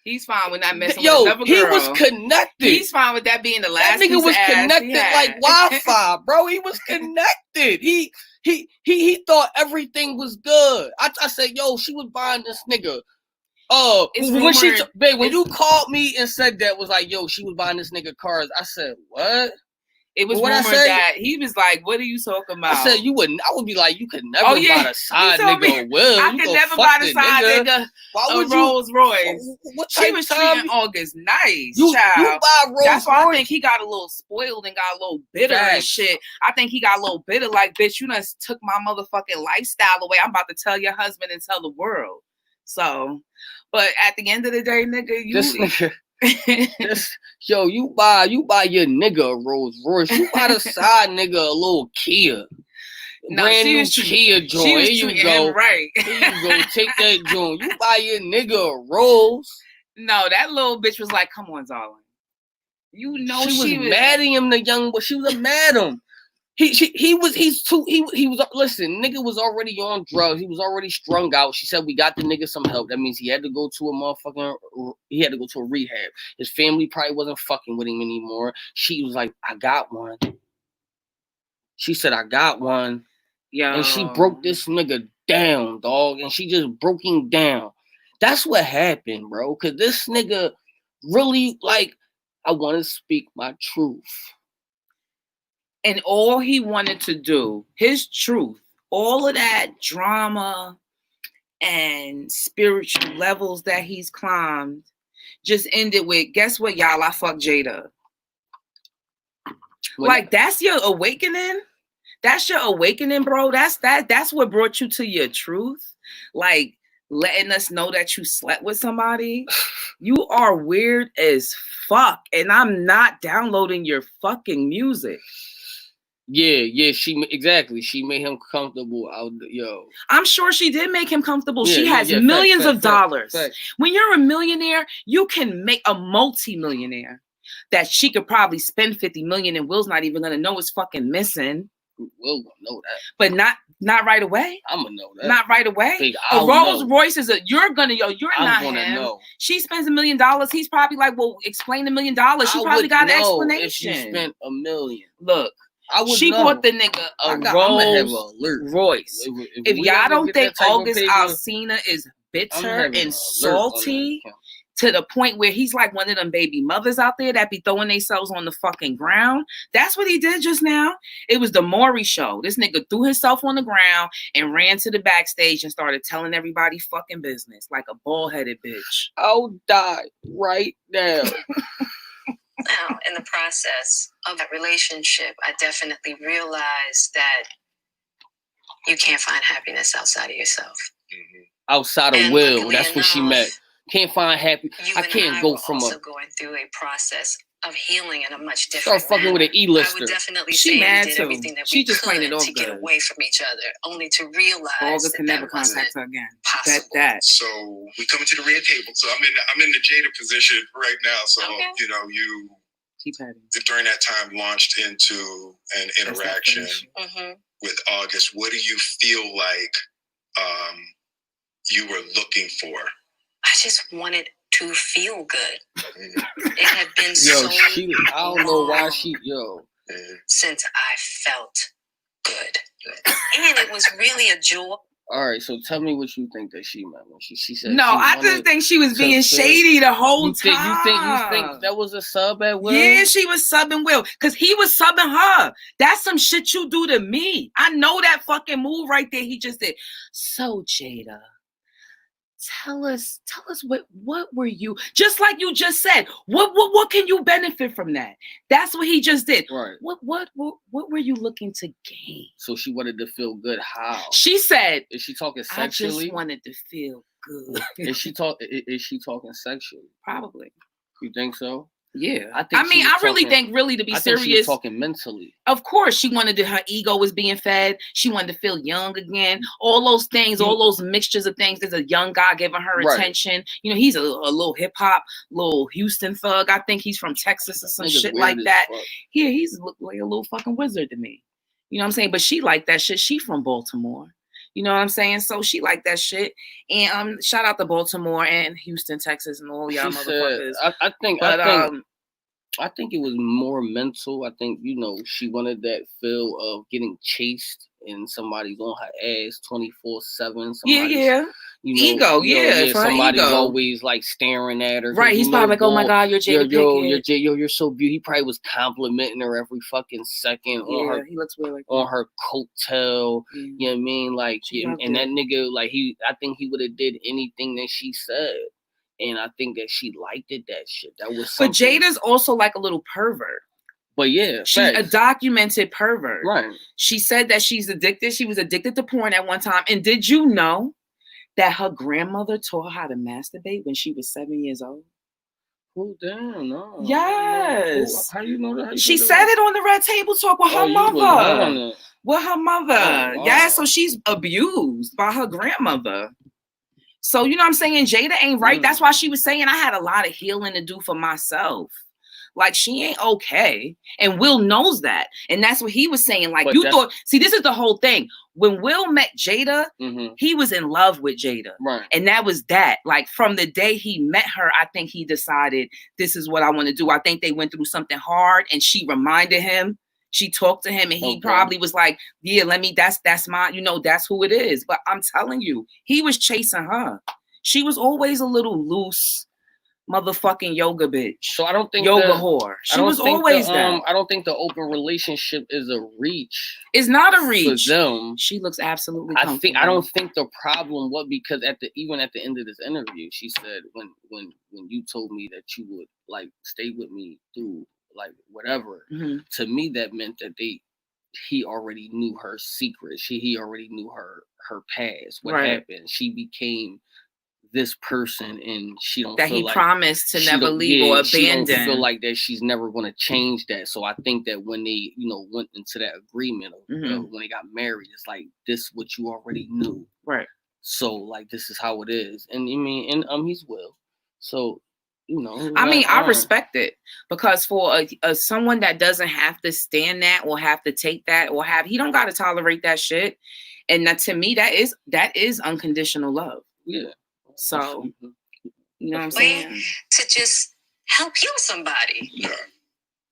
He's fine with not messing with another girl. He was connected. He's fine with that being the last. That nigga was connected like Wi-Fi, bro. He was connected. He thought everything was good. I said, yo, she was buying this nigga. When you called me and said that, was like, yo, she was buying this nigga cars. I said, what? It was rumored that he was like, what are you talking about? I said, I would be like, you could never buy the side nigga. I could never buy the side nigga. Why would Rolls Royce? She was treating August nice, you child. Buy Rolls That's why Royce. I think he got a little spoiled and got a little bitter and shit. I think he got a little bitter, like, bitch, you done took my motherfucking lifestyle away. I'm about to tell your husband and tell the world. So, but at the end of the day, nigga, this nigga. You buy your nigga a Rolls Royce. You buy the side nigga a little Kia. Brand new Kia joint. Here you go. Right. Here you go. Take that joint. You buy your nigga a Rolls. No, that little bitch was like, come on, darling. You know she was mad at him, the young boy. She was mad at him. He was listen, nigga was already on drugs. He was already strung out. She said, we got the nigga some help. That means he had to go to a rehab. His family probably wasn't fucking with him anymore. She was like, I got one. She said, I got one. Yeah. And she broke this nigga down, dog. And she just broke him down. That's what happened, bro. Cause this nigga really, like, I want to speak my truth. And all he wanted to do, his truth, all of that drama and spiritual levels that he's climbed, just ended with, guess what, y'all? I fucked Jada. Like, that's your awakening? That's your awakening, bro. That's what brought you to your truth. Like, letting us know that you slept with somebody. You are weird as fuck. And I'm not downloading your fucking music. Yeah, exactly. She made him comfortable I'm sure she did make him comfortable. She has millions of dollars. When you're a millionaire, you can make a multi-millionaire that she could probably spend 50 million and Will's not even gonna know it's fucking missing. Will gonna know that. But not right away. I'm gonna know that. Not right away. A Rolls Royce is you're not gonna him. Know. She spends $1 million. He's probably like, well, explain $1 million. She probably got an explanation. If you spent $1 million. Look. She bought the nigga a Rolls Royce. If y'all don't think August Alsina is bitter and salty to the point where he's like one of them baby mothers out there that be throwing themselves on the fucking ground, that's what he did just now. It was the Maury show. This nigga threw himself on the ground and ran to the backstage and started telling everybody fucking business like a bald-headed bitch. I'll die right now. Now, in the process of that relationship, I definitely realized that you can't find happiness outside of yourself. Mm-hmm. Outside of Will, that's what she meant. Can't find happy. I can't go from also going through a process of healing in a much different start fucking with an E-lister. I would definitely say we did everything that we could to get away from each other, only to realize August can never contact her again. Possible. That. So we come into the red table. So I'm in the Jada position right now. So you during that time launched into an interaction with August. What do you feel like you were looking for? I just wanted to feel good. It had been so I don't know why since I felt good. And it was really a joy. All right, so tell me what you think that she meant when she said. No, I just think she was being shady the whole time. You think that was a sub at Will? Yeah, she was subbing Will because he was subbing her. That's some shit you do to me. I know that fucking move right there. He just did. So Jada, tell us what were you, just like you just said, what can you benefit from that? That's what he just did. Right. What were you looking to gain? So she wanted to feel good. How? She said, is she talking sexually? I just wanted to feel good. Is she talking sexually? Probably. You think so? Yeah, I really think to be serious, she was talking mentally. Of course, she wanted her ego was being fed. She wanted to feel young again. All those things, all those mixtures of things. There's a young guy giving her attention. You know, he's a little hip hop, little Houston thug. I think he's from Texas or some shit like that. Yeah, he's like a little fucking wizard to me. You know what I'm saying? But she liked that shit. She from Baltimore. You know what I'm saying? So she liked that shit. And shout out to Baltimore and Houston, Texas, and all y'all motherfuckers. I think it was more mental. I think, she wanted that feel of getting chased and somebody's on her ass 24/7. Yeah. Ego, somebody's ego. always like staring at her. Right, he's probably like, oh my God, you're Jada Pinkett. You're so beautiful. He probably was complimenting her every fucking second on her. He looks weird like on her coattail. Yeah. You know what I mean? Like, and that nigga, like I think he would have did anything that she said. And I think that she liked that shit. That was something. But Jada's also like a little pervert. But yeah, she's a documented pervert. Right. She said that she's addicted. She was addicted to porn at one time. And did you know that her grandmother taught her how to masturbate when she was 7 years old? Oh, damn, no. Yes. How do you know that? She said it on the Red Table Talk with her mother. With her mother. Oh, wow. Yeah, so she's abused by her grandmother. So, you know what I'm saying? Jada ain't right. That's why she was saying I had a lot of healing to do for myself. Like, she ain't okay. And Will knows that. And that's what he was saying. Like, see, this is the whole thing. When Will met Jada, he was in love with Jada. Right. And that was that. Like, from the day he met her, I think he decided this is what I want to do. I think they went through something hard and she reminded him. She talked to him and he probably was like, yeah, that's mine. That's who it is. But I'm telling you, he was chasing her. She was always a little loose motherfucking yoga bitch. So I don't think whore. She was always that. I don't think the open relationship is a reach. It's not a reach. For them. She looks absolutely comfortable. I don't think the problem was because even at the end of this interview, she said when you told me that you would like stay with me through like whatever. To me, that meant that he already knew her secret. He already knew her past. What happened? She became this person, and she don't that feel he like promised to never leave or abandon. She don't feel like that she's never going to change that. So I think that when they, went into that agreement, when they got married, it's like this what you already knew, right? So like this is how it is, and he's Will, so. I respect it because for someone that doesn't have to stand that or have to take that or he don't got to tolerate that shit, and that, to me, that is unconditional love. Yeah. So, you know what I'm saying? To just help heal somebody. Yeah.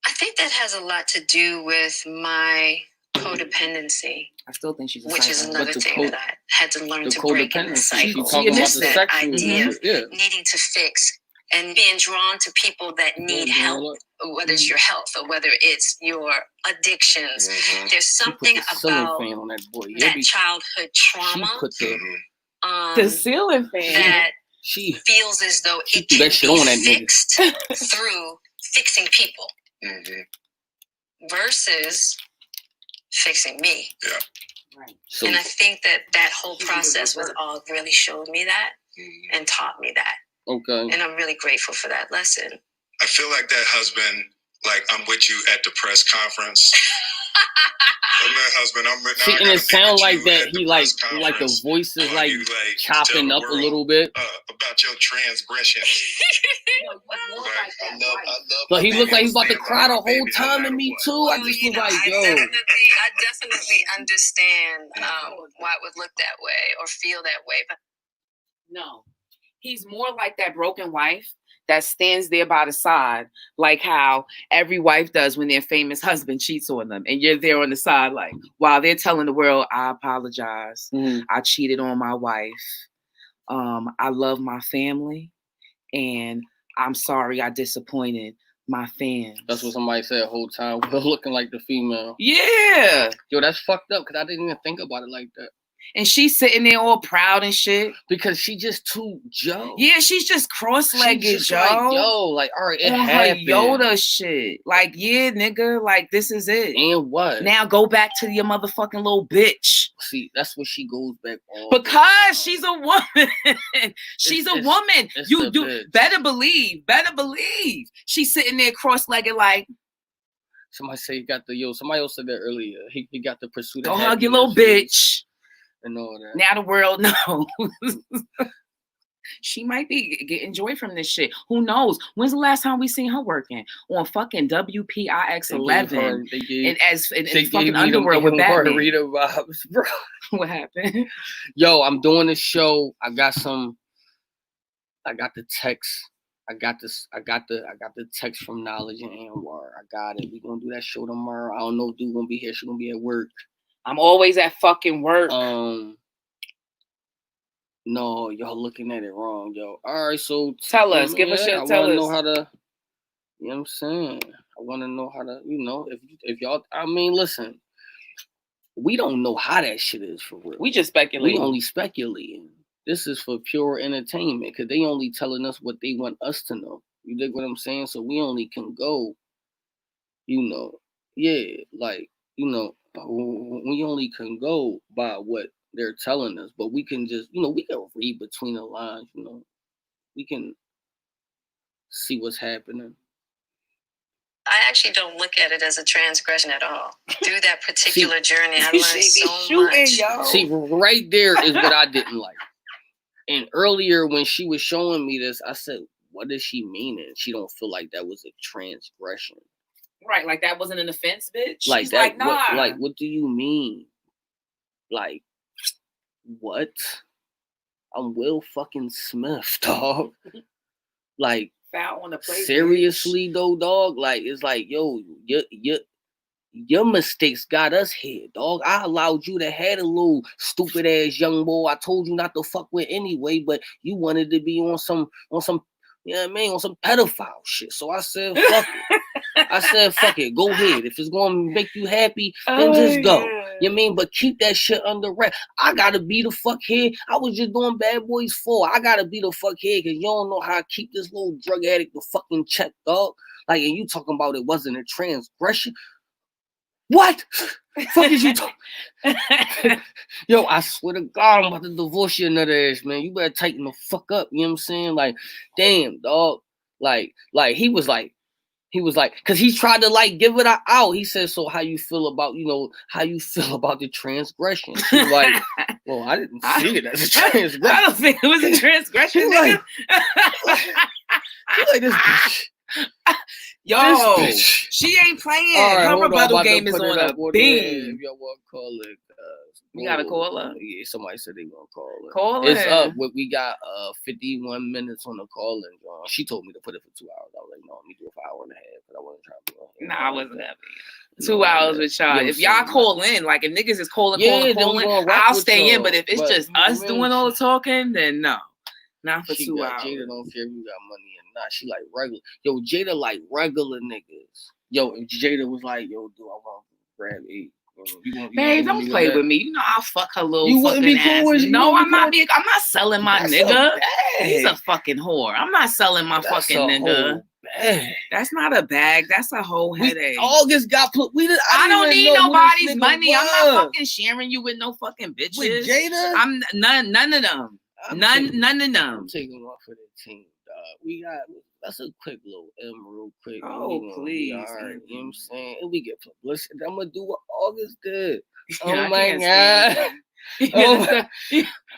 I think that has a lot to do with my codependency. I still think she's a which psycho. is another thing that I had to learn to break in the cycle. That idea of needing to fix and being drawn to people that need help, whether it's your health or whether it's your addictions. There's something about that childhood trauma. The ceiling fan that feels as though it can be fixed through fixing people versus fixing me. Yeah. Right. So, and I think that whole process with Og really showed me that and taught me that. Okay. And I'm really grateful for that lesson. I feel like that husband, like I'm with you at the press conference. My husband, and it sounds like that he like the voice is like chopping up a little bit about your transgressions. I love. But he looked like he's about to cry the whole time to me too. I just was like, yo. I definitely understand why it would look that way or feel that way. But no, he's more like that broken wife that stands there by the side, like how every wife does when their famous husband cheats on them. And you're there on the side, like, while they're telling the world, I apologize. I cheated on my wife. I love my family. And I'm sorry I disappointed my fans. That's what somebody said the whole time. We're looking like the female. Yeah. Yo, that's fucked up because I didn't even think about it like that. And she's sitting there all proud and shit. Because she just too Joe. Yeah, she's just cross-legged, just Joe. Like, yo, like, all right, it happened. Her Yoda shit. Like, yeah, nigga, like, this is it. And what? Now go back to your motherfucking little bitch. See, that's what she goes back on. Because she's a woman. She's a woman. You do better believe. She's sitting there cross-legged like. Somebody say he got somebody else said that earlier. He got the pursuit. Go hug your little bitch. And all that. Now the world knows. She might be getting joy from this shit. Who knows? When's the last time we seen her working on fucking WPIX 11 in fucking Underworld with Batman? Vibes, bro. What happened? Yo, I'm doing this show. I got the text. I got the text from Knowledge and Anwar. I got it. We gonna do that show tomorrow. I don't know if dude gonna be here. She gonna be at work. I'm always at fucking work. No, y'all looking at it wrong, yo. All right, so tell us. Give us your tell us. I want to know how to. You know what I'm saying? I want to know how to. If y'all. I mean, listen. We don't know how that shit is for real. We just speculating. We only speculating. This is for pure entertainment because they only telling us what they want us to know. You dig what I'm saying? So we only can go. We only can go by what they're telling us, but we can just, we can read between the lines, we can see what's happening. I actually don't look at it as a transgression at all. Through that particular journey, I learned so much. Yo. See, right there is what I didn't like. And earlier when she was showing me this, I said, what does she mean? And she don't feel like that was a transgression. Right, like that wasn't an offense, bitch. Like she's that, like, nah. What do you mean? Like, what? I'm Will fucking Smith, dog. Like, foul on the plate, seriously bitch. Though, dog. Like, it's like, yo, your mistakes got us here, dog. I allowed you to have a little stupid ass young boy I told you not to fuck with anyway, but you wanted to be on some, you know what I mean, on some pedophile shit. So I said, fuck it. I said, fuck it. Go ahead. If it's going to make you happy, then just go. You know what I mean? But keep that shit under wrap. I got to be the fuck here. I was just doing Bad Boys 4. I got to be the fuck here because you don't know how I keep this little drug addict the fucking check, dog. Like, and you talking about it wasn't a transgression. What? Fuck is you talking? Yo, I swear to God, I'm about to divorce you another ass, man. You better tighten the fuck up. You know what I'm saying? Like, damn, dog. Like he was like, because he tried to like give it out. He said, so how you feel about, how you feel about the transgression? She's like, well, I didn't see it as a transgression. I don't think it was a transgression. Like this bitch. Yo, bitch. She ain't playing. Right, her rebuttal game is on a beam. Y'all want to call it? You got to call her? Yeah, somebody said they want to call it. Call It's up. We got 51 minutes on the call-in, John. She told me to put it for 2 hours. I was like, no, let me do it for an hour and a half, but I wasn't trying to do it. Nah, I wasn't happy. 2 hours with y'all. If y'all call in, like if niggas is calling, I'll stay in. But if it's just us doing all the talking, then no. Not for 2 hours. Jada don't care if you got money or not. She like regular. Yo, Jada like regular niggas. Yo, if Jada was like, yo, do I want to grab eight? Babe, don't play with me. You know I'll fuck her little fucking ass. No, I'm not selling my nigga. He's a fucking whore. I'm not selling my fucking nigga. That's not a bag. That's a whole headache. August got put. I don't need nobody's money. I'm not fucking sharing you with no fucking bitches. With Jada? I'm none of them. None of them. I'm taking off for the team, dog. That's a quick little real quick. Oh, please. All right, you know what I'm saying? And we get publicity. I'm going to do what August did. Yeah, oh, my God.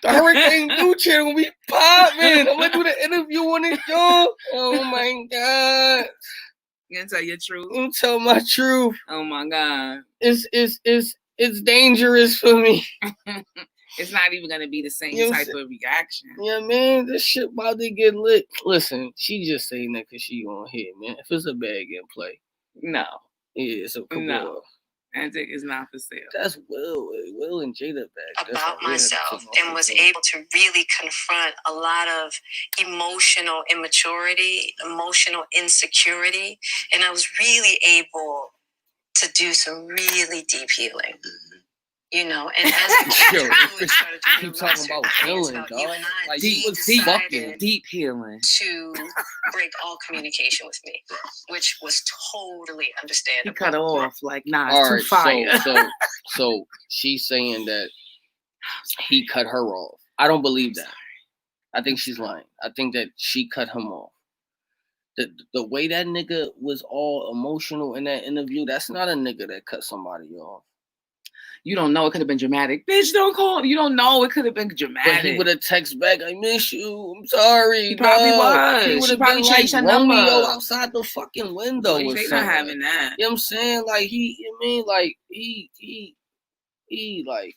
The Hurricane Dude channel will be popping. I'm going to do the interview on this show. Oh, my God. You going to tell your truth? I'm going to tell my truth. Oh, my God. It's dangerous for me. It's not even going to be the same type of reaction. Yeah, man, this shit about to get lit. Listen, she just saying that because she on here, man. If it's a bag in play. No. Yeah, it's a couple. No. Antic is not for sale. That's Will and Jada back. About myself and was able to really confront a lot of emotional immaturity, emotional insecurity. And I was really able to do some really deep healing. And as keep talking about healing, dog. Like deep healing to break all communication with me, which was totally understandable. He cut her off like, nah, all it's too fire. So she's saying that he cut her off. I don't believe that. I think she's lying. I think that she cut him off. The way that nigga was all emotional in that interview, that's not a nigga that cut somebody off. You don't know. It could have been dramatic. Bitch, don't call. You don't know. It could have been dramatic. But he would have texted back, I miss you. I'm sorry. He probably was. He would have probably changed like Romeo outside the fucking window. They not having that. You know what I'm saying? Like, he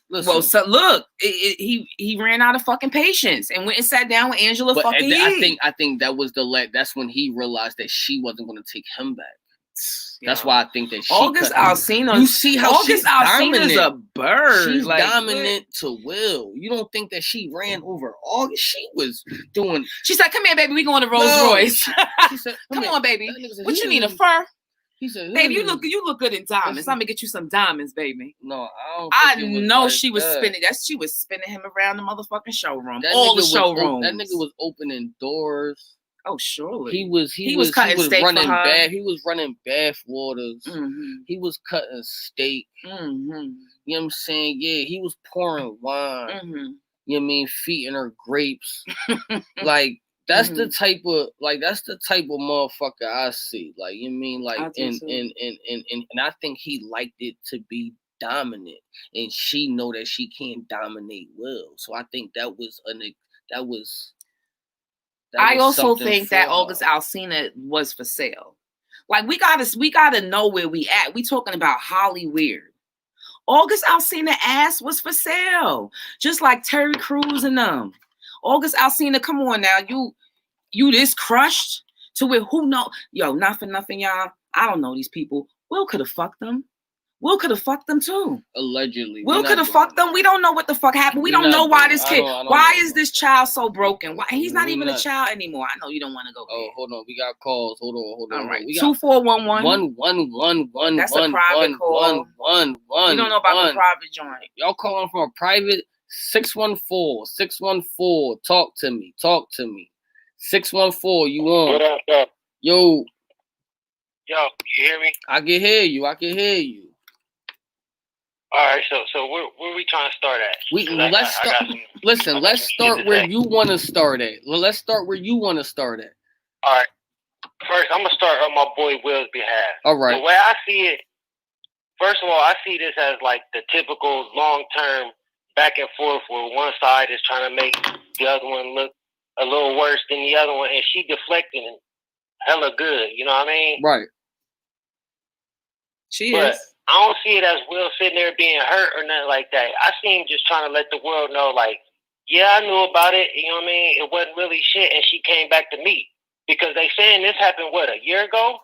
listen. Well, so look, he ran out of fucking patience and went and sat down with Angela fucking Yee. I think that was that's when he realized that she wasn't going to take him back. That's why I think that she August Alsina. You see how August Alsina's a bird. She's dominant to Will. You don't think that she ran over August? She was doing. She said, "Come here, baby. We going to Rolls Royce." She said, "Come on, baby. What you need, a fur?" He said, "Baby, you look good in diamonds. I'm gonna get you some diamonds, baby." No, I know she was spinning. She was spinning him around the motherfucking showroom. All the showrooms. That nigga was opening doors. Oh, surely. He was cutting steak running for her. He was running bath waters. Mm-hmm. He was cutting steak. Mm-hmm. You know what I'm saying? Yeah, he was pouring wine. Mm-hmm. You know what I mean? Feeding her grapes. Like, that's the type of motherfucker I see. Like, you know what I mean? Like, and I think he liked it to be dominant. And she know that she can't dominate Will. So I think that was I also think that August Alsina was for sale. Like, we gotta know where we at. We talking about Holly Weird. August Alsina ass was for sale. Just like Terry Crews and them. August Alsina, come on now. You this crushed to where who know? Yo, not for nothing, y'all. I don't know these people. Will could have fucked them. Will could have fucked them too. Allegedly. Will could have fucked them. We don't know what the fuck happened. We don't know why this kid. Why is this child so broken? Why he's not even a child anymore? I know you don't want to go. Oh, hold on. We got calls. Hold on. All right. 2411. 111. That's a private call. 111. You don't know about the private joint. Y'all calling from a private 614. Talk to me. 614. You on? What up? Yo. Yo, you hear me? I can hear you. I can hear you. All right, so where we trying to start at? Let's start. Listen, let's start where you want to start at. Let's start where you want to start at. All right. First, I'm gonna start on my boy Will's behalf. All right. The way I see it, first of all, I see this as like the typical long-term back and forth where one side is trying to make the other one look a little worse than the other one, and she deflecting hella good. You know what I mean? Right. She but is. I don't see it as Will sitting there being hurt or nothing like that. I see him just trying to let the world know, like, yeah, I knew about it. You know what I mean? It wasn't really shit, and she came back to me because they saying this happened a year ago.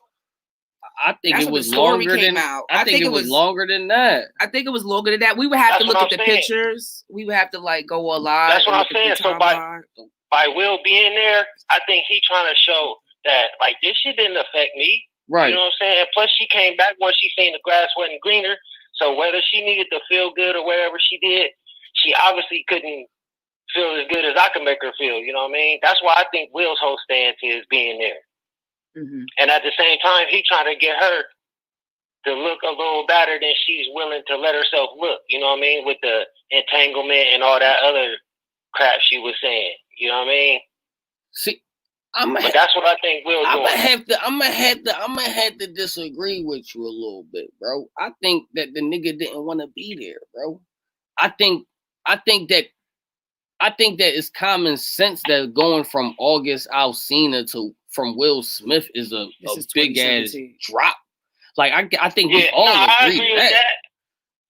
I think it was longer than out. I think it was longer than that. I think it was longer than that. We would have to look at the pictures. We would have to like go a lot. That's what I'm saying. So by Will being there, I think he trying to show that like this shit didn't affect me. Right. You know what I'm saying? And plus she came back once she seen the grass wasn't greener. So whether she needed to feel good or whatever she did, she obviously couldn't feel as good as I can make her feel. You know what I mean? That's why I think Will's whole stance is being there. Mm-hmm. And at the same time, he trying to get her to look a little better than she's willing to let herself look. You know what I mean? With the entanglement and all that other crap she was saying. You know what I mean? See, but that's what I think Will doing. I'm gonna have to disagree with you a little bit, bro. I think that the nigga didn't want to be there, bro. I think that it's common sense that going from August Alsina to from Will Smith is a big ass drop. Like I think we all agree with that.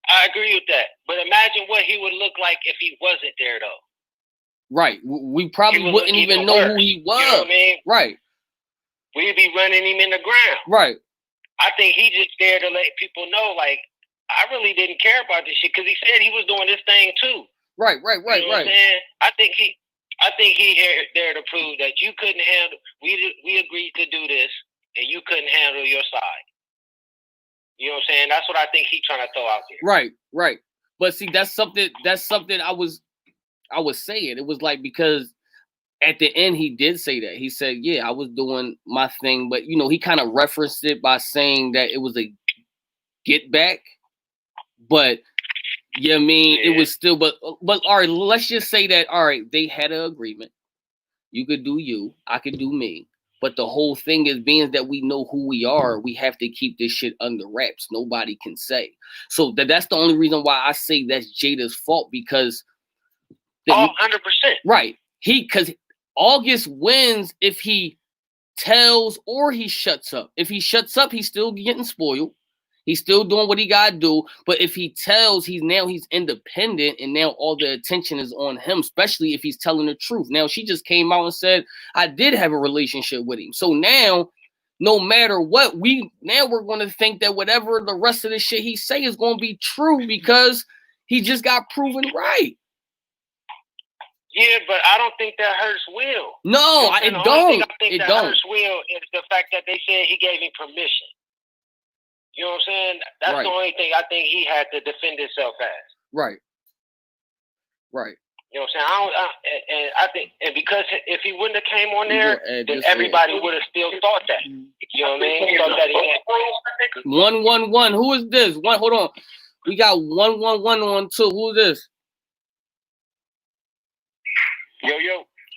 I agree with that. But imagine what he would look like if he wasn't there, though. Right. We probably wouldn't even know who he was. You know what I mean? Right. We'd be running him in the ground. Right. I think he just there to let people know, like, I really didn't care about this shit because he said he was doing this thing too. Right. You know what I'm saying? I think he there to prove that you couldn't handle. We agreed to do this, and you couldn't handle your side. You know what I'm saying? That's what I think he's trying to throw out there. Right. But see, that's something I was saying. It was like, because at the end he did say that. He said, yeah, I was doing my thing, but he kind of referenced it by saying that it was a get back. But it was still, but all right, let's just say that, all right, they had an agreement. You could do you, I could do me. But the whole thing is, being that we know who we are, we have to keep this shit under wraps. Nobody can say. So that's the only reason why I say that's Jada's fault, because 100%. Right. Because August wins if he tells or he shuts up. If he shuts up, he's still getting spoiled. He's still doing what he got to do. But if he tells, he's independent, and now all the attention is on him, especially if he's telling the truth. Now, she just came out and said, I did have a relationship with him. So now, no matter what, we're going to think that whatever the rest of the shit he say is going to be true, because he just got proven right. Yeah, but I don't think that hurts Will. No, it don't. I think that hurts Will is the fact that they said he gave him permission. You know what I'm saying? That's the only thing I think he had to defend himself as. Right. You know what I'm saying? I think, and because if he wouldn't have came on there, then everybody would have still thought that. You know what I mean? Thought that he had 111. Who is this? Hold on. We got 111 on 2. Who is this?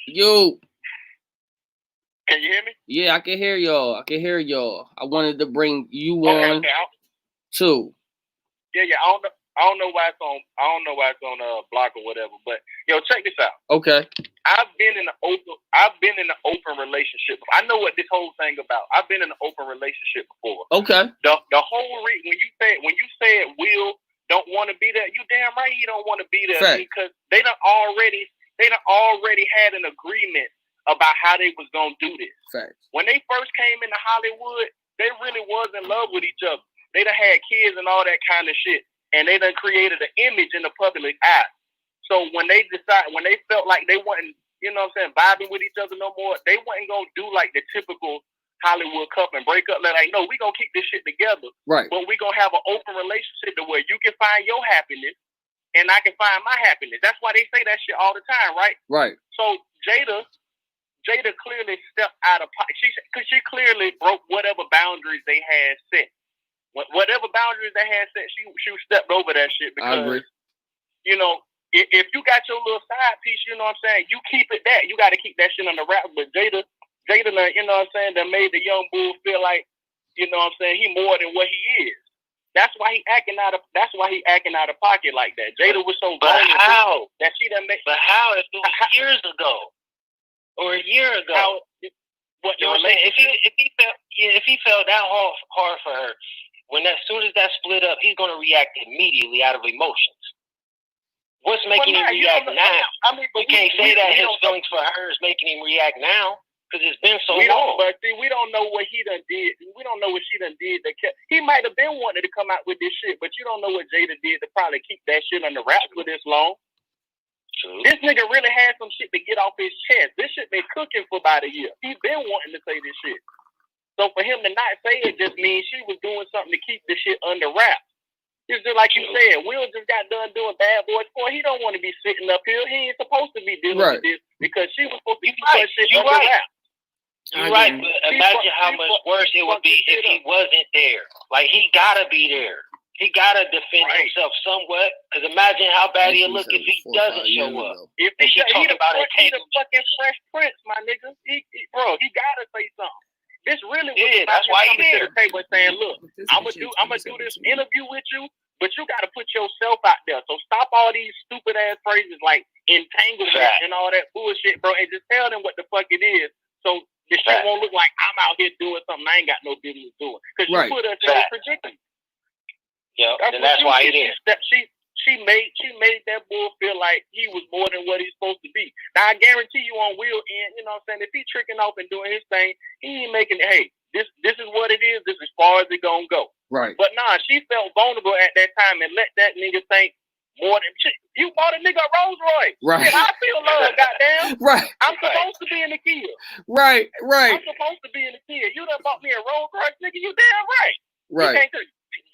Yo. Can you hear me? Yeah, I can hear y'all. I wanted to bring you on too. Yeah. I don't know why it's on. I don't know why it's on block or whatever. But check this out. Okay. I've been in an open relationship. I know what this whole thing about. I've been in an open relationship before. Okay. The whole reason when you said Will don't want to be there, you damn right he don't want to be there. Fact. Because they done already had an agreement about how they was gonna do this. Fact. When they first came into Hollywood, they really was in love with each other. They done had kids and all that kind of shit, and they done created an image in the public eye. So when they felt like they wasn't, vibing with each other no more, they wasn't gonna do like the typical Hollywood couple and break up. Like, no, we gonna keep this shit together. Right. But we gonna have an open relationship to where you can find your happiness and I can find my happiness. That's why they say that shit all the time, right? Right. So Jada Jada clearly stepped out of pocket. She clearly broke whatever boundaries they had set. Whatever boundaries they had set, she stepped over that shit because, you know, if you got your little side piece, you know what I'm saying, you keep it that. You got to keep that shit on the wrap. But Jada, you know what I'm saying, that made the young bull feel like, you know what I'm saying, he more than what he is. That's why he acting out of pocket like that. Jada was so vulnerable that she done made. But how? If it was years ago or a year ago, what you know what I'm saying? If he felt that hard for her, as soon as that split up, he's gonna react immediately out of emotions. What's making him react now? I mean, but you can't say that his feelings for her is making him react now because it's been so long. But see, we don't know what he done did. We don't know what she done did. He might have been wanting to come out with this shit, but you don't know what Jada did to probably keep that shit on the wraps for this long. True. This nigga really had some shit to get off his chest. This shit been cooking for about a year. He been wanting to say this shit. So for him to not say it just means she was doing something to keep the shit under wraps. It's just like you said, Will just got done doing Bad Boys 4. He don't want to be sitting up here. He ain't supposed to be dealing with this because she was supposed to be putting shit under wraps. You're right, but imagine how much worse it would be if he wasn't there. Like, he gotta be there. He gotta defend himself somewhat. Because imagine how bad he'll look if he doesn't show up. If he talking about it, he the fucking Fresh Prince, my nigga. He gotta say something. This really was that's why he there. To the table saying, look, I'm gonna do this interview with you, but you gotta put yourself out there. So stop all these stupid ass phrases like entanglement and all that bullshit, bro, and just tell them what the fuck it is. So the shit won't look like I'm out here doing something I ain't got no business doing. Because you put us in a predicament. Yeah, and that's why he did. She made that bull feel like he was more than what he's supposed to be. Now I guarantee you on Will end, you know what I'm saying, if he tricking off and doing his thing, he ain't making it, hey, this is what it is, this is as far as it gonna go. Right. But nah, she felt vulnerable at that time and let that nigga think more than shit. You bought a nigga a Rolls Royce. Right. Shit, I feel love, goddamn. Right. I'm supposed to be in the Kia. Right. I'm supposed to be in the Kia. You done bought me a Rolls Royce, nigga, you damn right. Right. You can't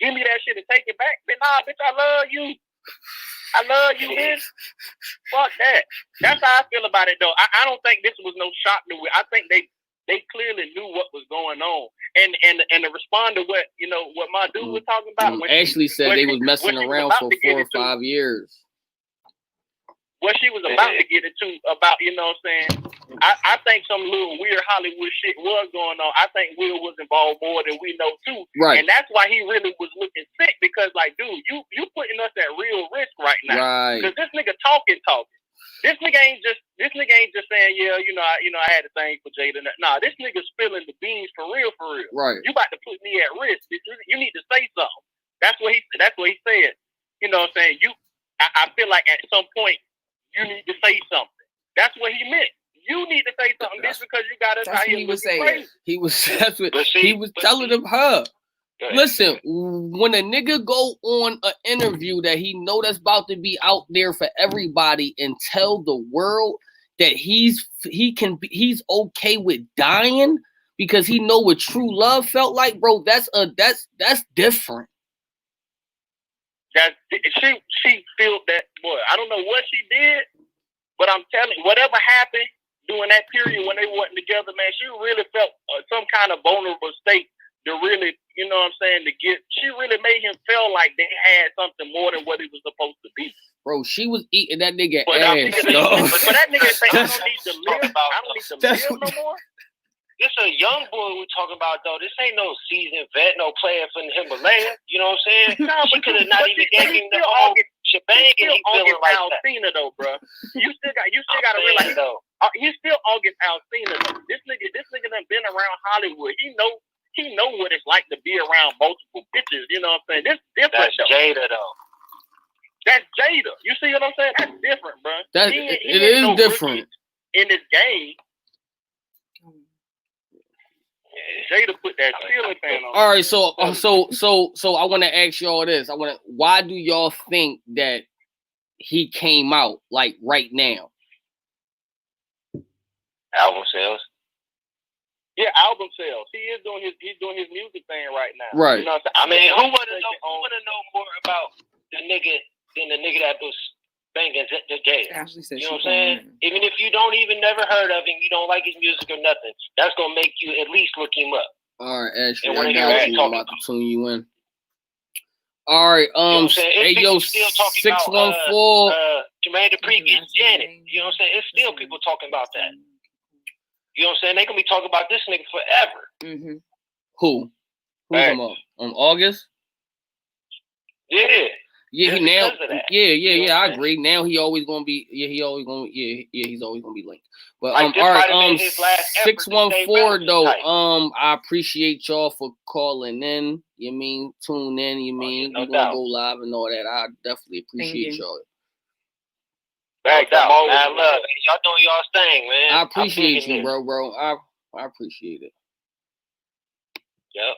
give me that shit and take it back. But nah, bitch, I love you. Bitch. Fuck that. That's how I feel about it, though. I don't think this was no shock to it. I think they clearly knew what was going on, and to respond to what my dude was talking about. Ashley said they was messing around for 4 or 5 years. What she was about to get into about, you know what I'm saying? I think some little weird Hollywood shit was going on. I think Will was involved more than we know too. Right. And that's why he really was looking sick because, like, dude, you putting us at real risk right now. Right. Because this nigga talking. This nigga ain't just saying, yeah, I had a thing for Jada. Nah, this nigga's spilling the beans for real. Right. You about to put me at risk. You need to say something. That's what he said. You know what I'm saying? I feel like at some point you need to say something. That's what he meant. You need to say something just because you got us out here looking crazy. He was telling them her. Listen, when a nigga go on an interview that he know that's about to be out there for everybody and tell the world that he's okay with dying because he know what true love felt like, bro, that's different. That she felt that, boy, I don't know what she did, but I'm telling you, whatever happened during that period when they wasn't together, man, she really felt some kind of vulnerable state to really, you know what I'm saying, she really made him feel like they had something more than what it was supposed to be. Bro, she was eating that nigga ass. But that nigga say, I don't need to live no more. This a young boy we're talking about, though. This ain't no seasoned vet, no player from the Himalaya. You know what I'm saying? No, she could have not even gave him the whole shebang, and he feeling like Alsina, though, bro. You still got to realize, he's still August Alsina, though. This nigga done been around Hollywood. He know what it's like to be around multiple bitches. You know what I'm saying? This different. That's Jada, though. That's Jada. You see what I'm saying? That's different, bro. It is different in this game. Jada put that ceiling fan on. All right, so I want to ask y'all this. Why do y'all think that he came out like right now? Album sales. Yeah, album sales. He's doing his music thing right now. Right. You know what I'm saying? I mean, who wanna know more about the nigga than the nigga that was banging Jada. Ashley said, you know what I'm saying? Even if you don't even never heard of him, you don't like his music or nothing, that's gonna make you at least look him up. All right, Ashley, And I got you. I'm about to tune you in. All right, you know hey yo, 614. Jermaine Dupri gets Janet. You know what I'm saying? It's still people talking about that. You know what I'm saying? They gonna be talking about this nigga forever. Mm-hmm. Who talking about? On August? Yeah. Yeah, he now. Yeah. I agree. Now he's always gonna be linked. But like, all right, 614 though. I appreciate y'all for calling in. You mean tune in? You mean we gonna go live and all that? I definitely appreciate y'all. Back out, man. Love y'all doing y'all's thing, man. I appreciate you, bro. I appreciate it. Yep.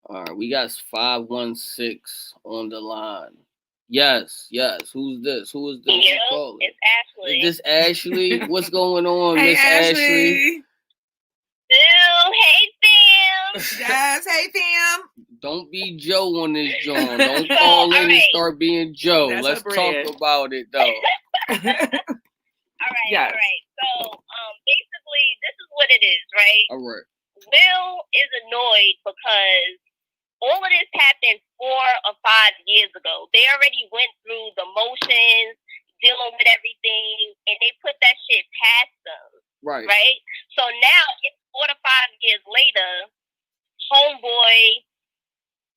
All right, we got 516 on the line. Yes. Who's this? Who is this? Yo, it's Ashley. Is this Ashley? What's going on, Miss Ashley? Bill, hey, fam. Yes, hey, fam. Don't be Joe on this joint. Don't call in and start being Joe. Let's talk about it, though. All right. So, basically, this is what it is, right? All right. Will is annoyed because all of this happened 4 or 5 years ago. They already went through the motions, dealing with everything, and they put that shit past them. Right. Right? So now, it's 4 to 5 years later, homeboy,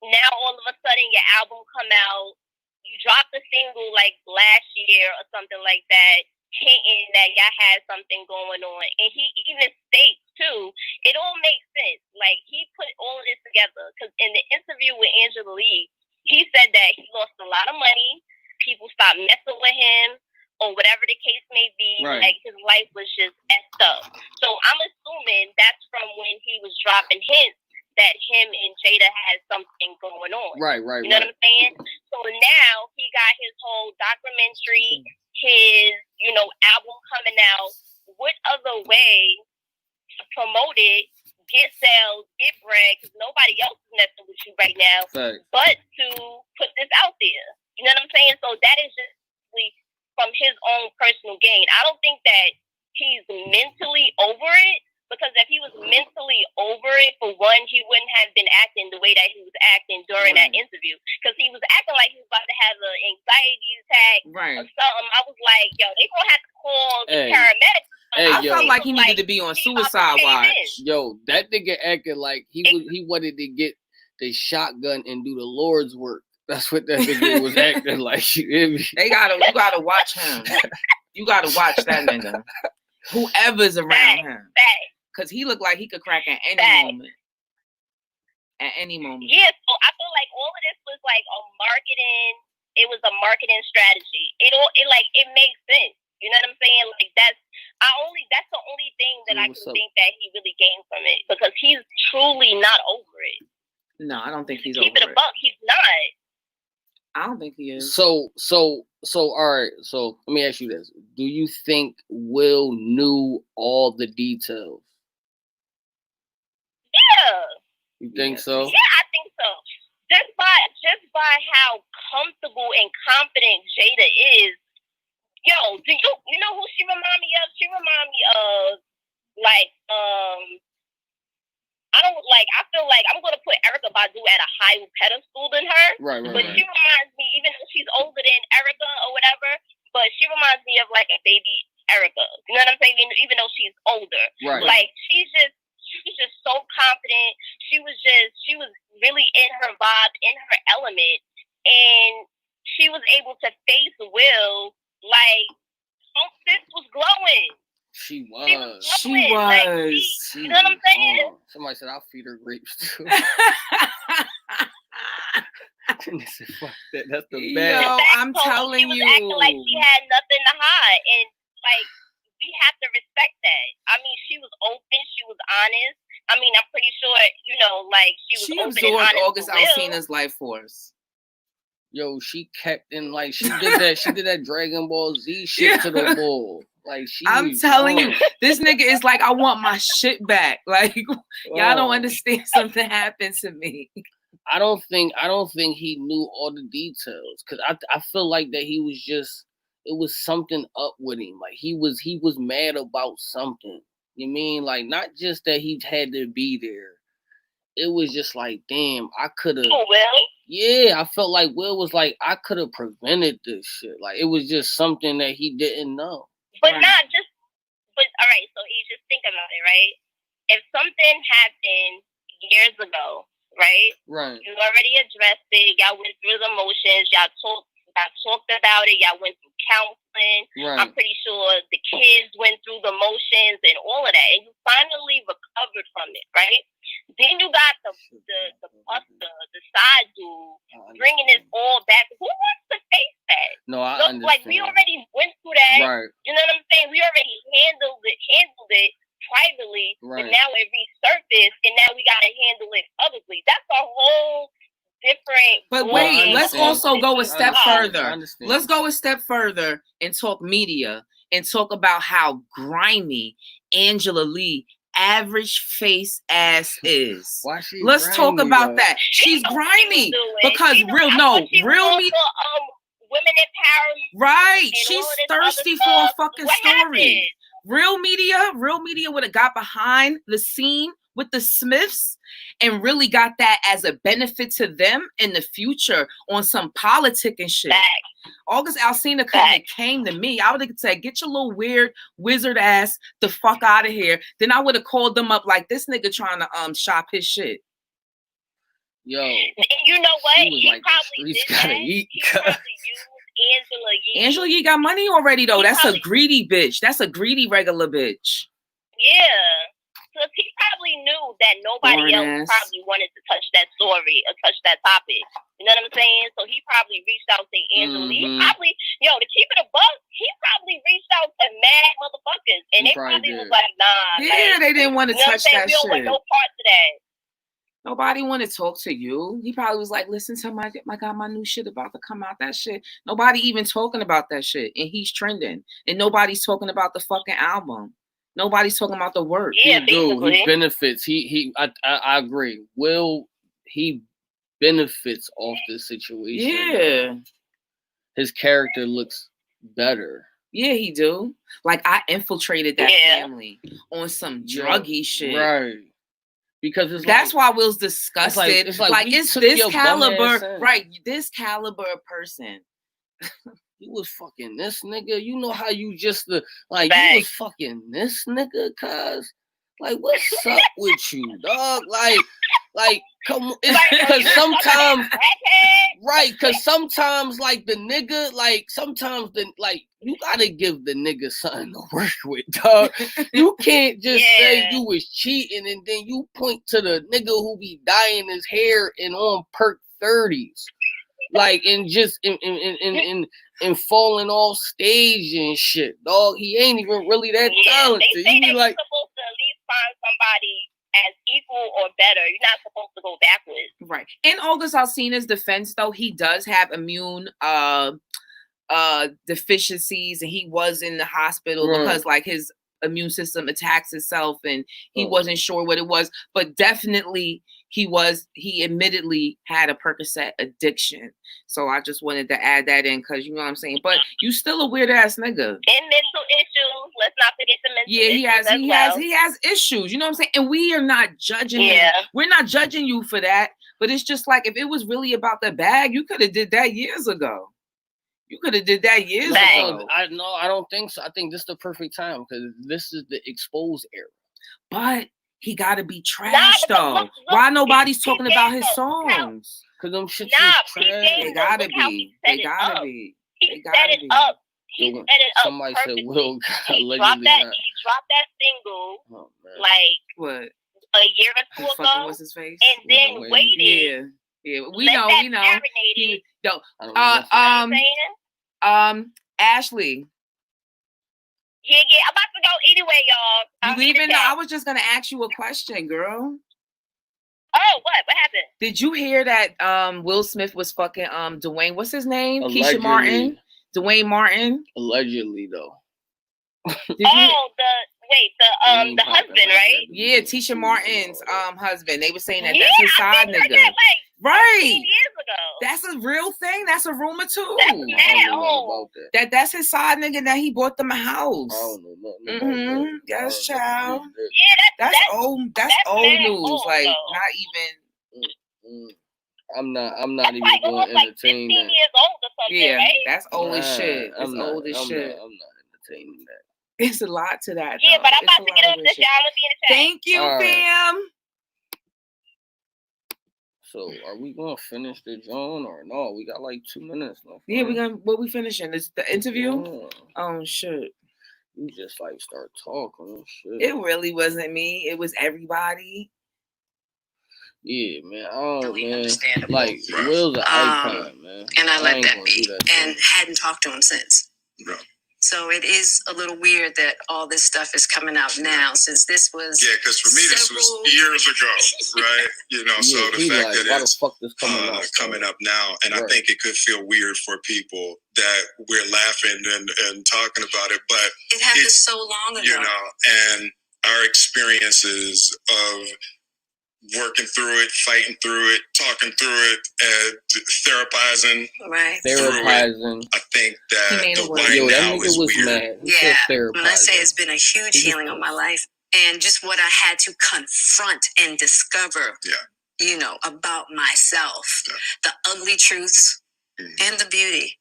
now all of a sudden your album come out, you dropped a single like last year or something like that, hinting that y'all had something going on. And he even states, too, it all makes sense. Like, he put all of this together. Because in the interview with Angela Lee, he said that he lost a lot of money. People stopped messing with him, or whatever the case may be. Right. Like, his life was just effed up. So I'm assuming that's from when he was dropping hints that him and Jada had something going on. Right. You know what I'm saying? So now he got his whole documentary, his, album coming out. What other way to promote it, get sales, get bread, because nobody else is messing with you right now, but to put this out there. You know what I'm saying? So that is just from his own personal gain. I don't think that he's mentally over it, because if he was mentally over it, for one, he wouldn't have been acting the way that he was acting during that interview. Because he was acting like he was about to have an anxiety attack or something. I was like, yo, they gonna have to call the paramedics. I felt like he needed to be on suicide watch. Yo, that nigga acted like he wanted to get the shotgun and do the Lord's work. That's what that nigga was acting like. You gotta watch him. You gotta watch that nigga. Whoever's around him. Because he looked like he could crack at any moment. At any moment. Yeah, so I feel like all of this was like a marketing. It was a marketing strategy. It makes sense. You know what I'm saying? Like that's the only thing that I can think that he really gained from it, because he's truly not over it. No, I don't think he's over it. Keep it a buck, he's not. I don't think he is. So all right. So let me ask you this: do you think Will knew all the details? Yeah. You think so? Yeah, I think so. Just by how comfortable and confident Jada is. Yo, do you know who she remind me of? She remind me of I feel like I'm gonna put Erykah Badu at a higher pedestal than her. Right. But she reminds me, even though she's older than Erykah or whatever, but she reminds me of like a baby Erykah. You know what I'm saying? Even though she's older. Right. Like she was just so confident. She was really in her vibe, in her element, and she was able to face Will like sis was glowing. She was. Like, you know what I'm saying? Somebody said I'll feed her grapes too. Fuck that. That's the best. Yo, I'm telling you. She was acting like she had nothing to hide, and like we have to respect that. I mean, she was open. She was honest. I mean, I'm pretty sure she was open and honest. She absorbed August Alsina's life force. Yo, she kept in she did that. She did that Dragon Ball Z shit to the wall. I'm telling you, this nigga is like, I want my shit back. Like, y'all don't understand. Something happened to me. I don't think he knew all the details because I feel like that he was just it was something up with him. Like he was mad about something. You mean like not just that he had to be there. It was just like, damn, I could have. Oh, Will? Yeah, I felt like Will was like, I could have prevented this shit. Like it was just something that he didn't know. But all right, so you just think about it, right? If something happened years ago, right? Right. You already addressed it. Y'all went through the motions. Y'all talked about it. Y'all went through counseling. Right. I'm pretty sure the kids went through the motions and all of that, and you finally recovered from it, right? Then you got the side dude bringing this all back. Who wants to face that? No, I understand. Like we already went through that. Right. You know what I'm saying? We already handled it privately, right. But now it resurfaced, and now we got to handle it publicly. That's a whole different. But wait, let's also go a step further. Let's go a step further and talk media and talk about how grimy Angela Lee average face ass is. Let's talk about that. She's grimy because real media. Women empowerment. Right. She's thirsty for a fucking story. Real media would have got behind the scene with the Smiths and really got that as a benefit to them in the future on some politic and shit. August Alsina couldn't have came to me. I would have said, get your little weird wizard ass the fuck out of here. Then I would have called them up like this nigga trying to shop his shit. Yo. And you know what? He like, probably did that. He probably used Angela Yee. Angela Yee got money already though. That's a greedy bitch. That's a greedy regular bitch. Yeah. Because he probably knew that nobody else probably wanted to touch that story or touch that topic. You know what I'm saying? So he probably reached out to Angela Yee. Probably, to keep it a buck, he probably reached out to mad motherfuckers. And they probably was like, nah. Yeah, they didn't want to touch that shit. We don't want no parts of that. Nobody want to talk to you. He probably was like, listen to my new shit about to come out. That shit. Nobody even talking about that shit. And he's trending. And nobody's talking about the fucking album. Nobody's talking about the work. Yeah, he benefits. I agree. He benefits off this situation. Yeah. His character looks better. Yeah, he do. Like I infiltrated that family on some druggy shit. Right. Because that's why Will's disgusted. It's this caliber, right? This caliber of person. You was fucking this nigga. You know how you just you was fucking this nigga, cuz. Like, what's up with you, dog? Like, come on. Because sometimes, right? Because sometimes, like the nigga, you gotta give the nigga something to work with, dog. You can't just say you was cheating and then you point to the nigga who be dyeing his hair and on perk 30s, like and just and falling off stage and shit, dog. He ain't even really that talented. They say you're supposed to at least find somebody as equal or better. You're not supposed to go backwards. Right. In August Alsina's defense, though, he does have immune deficiencies, and he was in the hospital because like his immune system attacks itself, and he wasn't sure what it was. But definitely, he admittedly had a Percocet addiction. So I just wanted to add that in because you know what I'm saying. But you still a weird ass nigga. And mental issues. Let's not forget the mental issues. He has issues. You know what I'm saying? And we are not judging him. We're not judging you for that. But it's just like if it was really about the bag, you could have did that years ago. You could have did that years ago. I don't think so. I think this is the perfect time because this is the exposed era. But he got to be trash though. Look, why nobody's talking about his songs? Because them shit is trash. They gotta be. They gotta be. He set it up. He set it up. Somebody perfectly. said Will He dropped that single what? A year or two ago. What's his face? And then waited. Yeah. We know. He don't. Ashley. Yeah. I'm about to go anyway, y'all. You leaving? I was just gonna ask you a question, girl. Oh, what? What happened? Did you hear that Will Smith was fucking Dwayne? What's his name? Allegedly. Keisha Martin. Dwayne Martin. Allegedly, though. The husband, right? Yeah, Tisha Martin's husband. They were saying that that's his side nigga. Right. 15 years ago. That's a real thing. That's a rumor too. That's mad old. That's his side nigga that he bought them a house. I don't know nothing about that. Yes, child. Yeah, that's old. That's old news. Old, like though. not even. I'm not That's even like going to like entertain 15 that. years old or something, Yeah, right? that's old as shit. It's old as shit. I'm not entertaining that. It's a lot to that. Yeah, though. but I'm It's about to get up this. Y'all gonna be in the chat. Thank you, fam. So, are we gonna finish the joint or no? We got like 2 minutes left. Yeah, we gonna. What we finishing? It's the interview. Yeah. Oh shit! You just like start talking. Shit. It really wasn't me. It was everybody. Yeah, man. I don't, man. Understandable. Like, Will's an icon, man. And I let that gonna be. do that and hadn't talked to him since. Yeah. So it is a little weird that all this stuff is coming out now, since this was. Yeah, because for me, this was years ago, right? You know, so the fact like, that why it's the fuck this coming up now, and I think it could feel weird for people that we're laughing and talking about it, but it happened so long ago. You know, and our experiences of working through it, fighting through it, talking through it, therapizing. Right. Therapizing. I think that the why now is weird. Yeah. When I say it's been a huge healing on my life, and just what I had to confront and discover, you know, about myself, the ugly truths and the beauty.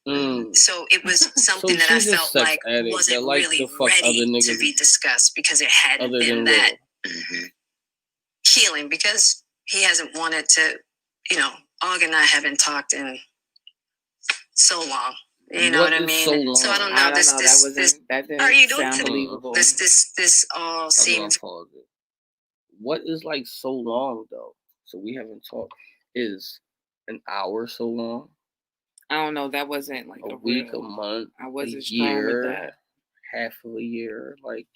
So it was something that I felt like wasn't really ready to be discussed because it hadn't been that. Healing, because he hasn't wanted to, you know, Og and I haven't talked in so long. You know what I mean? So I don't know. This how are you doing today? This all seems. What is like so long though? So we haven't talked. Is an hour so long? I don't know. That wasn't like a week, a month, I wasn't a year, with that. Half of a year, like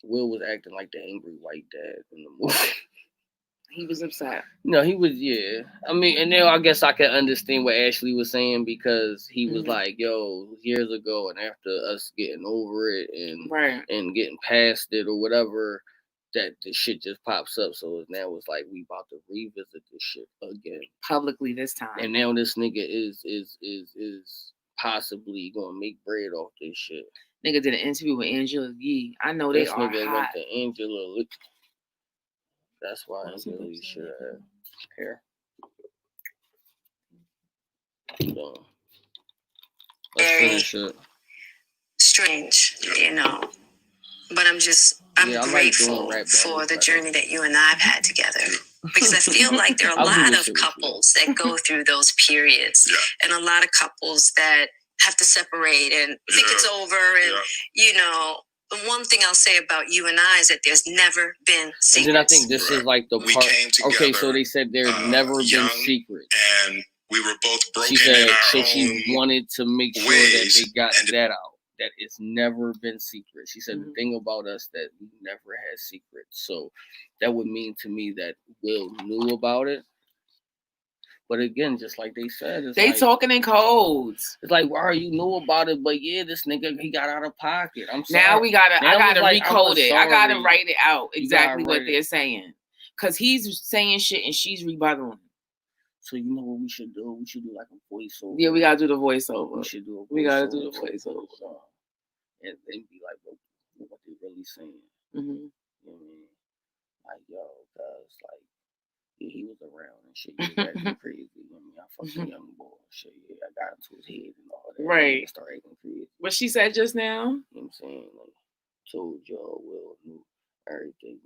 Will was acting like the angry white dad in the movie. He was upset. No, he was, yeah. I mean, and now I guess I can understand what Ashley was saying, because he was like, yo, years ago, and after us getting over it and getting past it or whatever, that the shit just pops up. So now it's like we about to revisit this shit again. Publicly this time. And now this nigga is possibly gonna make bread off this shit. Nigga did an interview with Angela Yee. I know they are hot. Went to Angela. That's why Angela Yee should have hair. So, very strange, you know. But I'm grateful for the journey that you and I have had together. Because I feel like there are a lot of couples that go through those periods, and a lot of couples that have to separate and think it's over. And, you know, the one thing I'll say about you and I is that there's never been secrets. And then I think this is like the part. Okay, so they said there's never been secrets. And we were both broken. She said, so she wanted to make sure that they got that out. That it's never been secret. She said the thing about us that we never had secrets. So that would mean to me that Will knew about it. But again, just like they said, it's they like, talking in codes. It's like, why you knew about it? But yeah, this nigga, he got out of pocket. I'm sorry. Now I gotta recode it. I gotta write it out exactly what they're saying. Cause he's saying shit and she's rebuttaling. So you know what we should do? We should do like a voiceover. Yeah, we gotta do the voiceover. We should do a voiceover. We gotta do the voiceover. And be like, what they really saying. You know what I mean? Like, yo, cause like, yeah, he was around and shit. He was acting crazy. You know what I mean? I fucked a young boy and shit. Yeah, I got into his head and all that. Right. Started acting crazy. What she said just now? You know what I'm saying? Like, told y'all Will knew everything.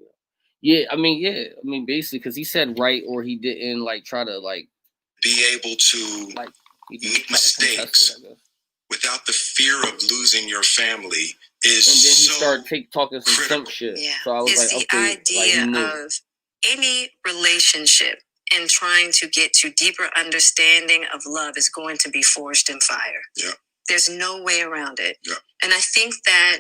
Yeah, I mean, basically, because he said right or he didn't, like, try to, like, be able to like make mistakes without the fear of losing your family is and then he so started talking some critical. Trump shit. Yeah. So I was it's like, the okay, idea of any relationship and trying to get to deeper understanding of love is going to be forged in fire. Yeah. There's no way around it. Yeah. And I think that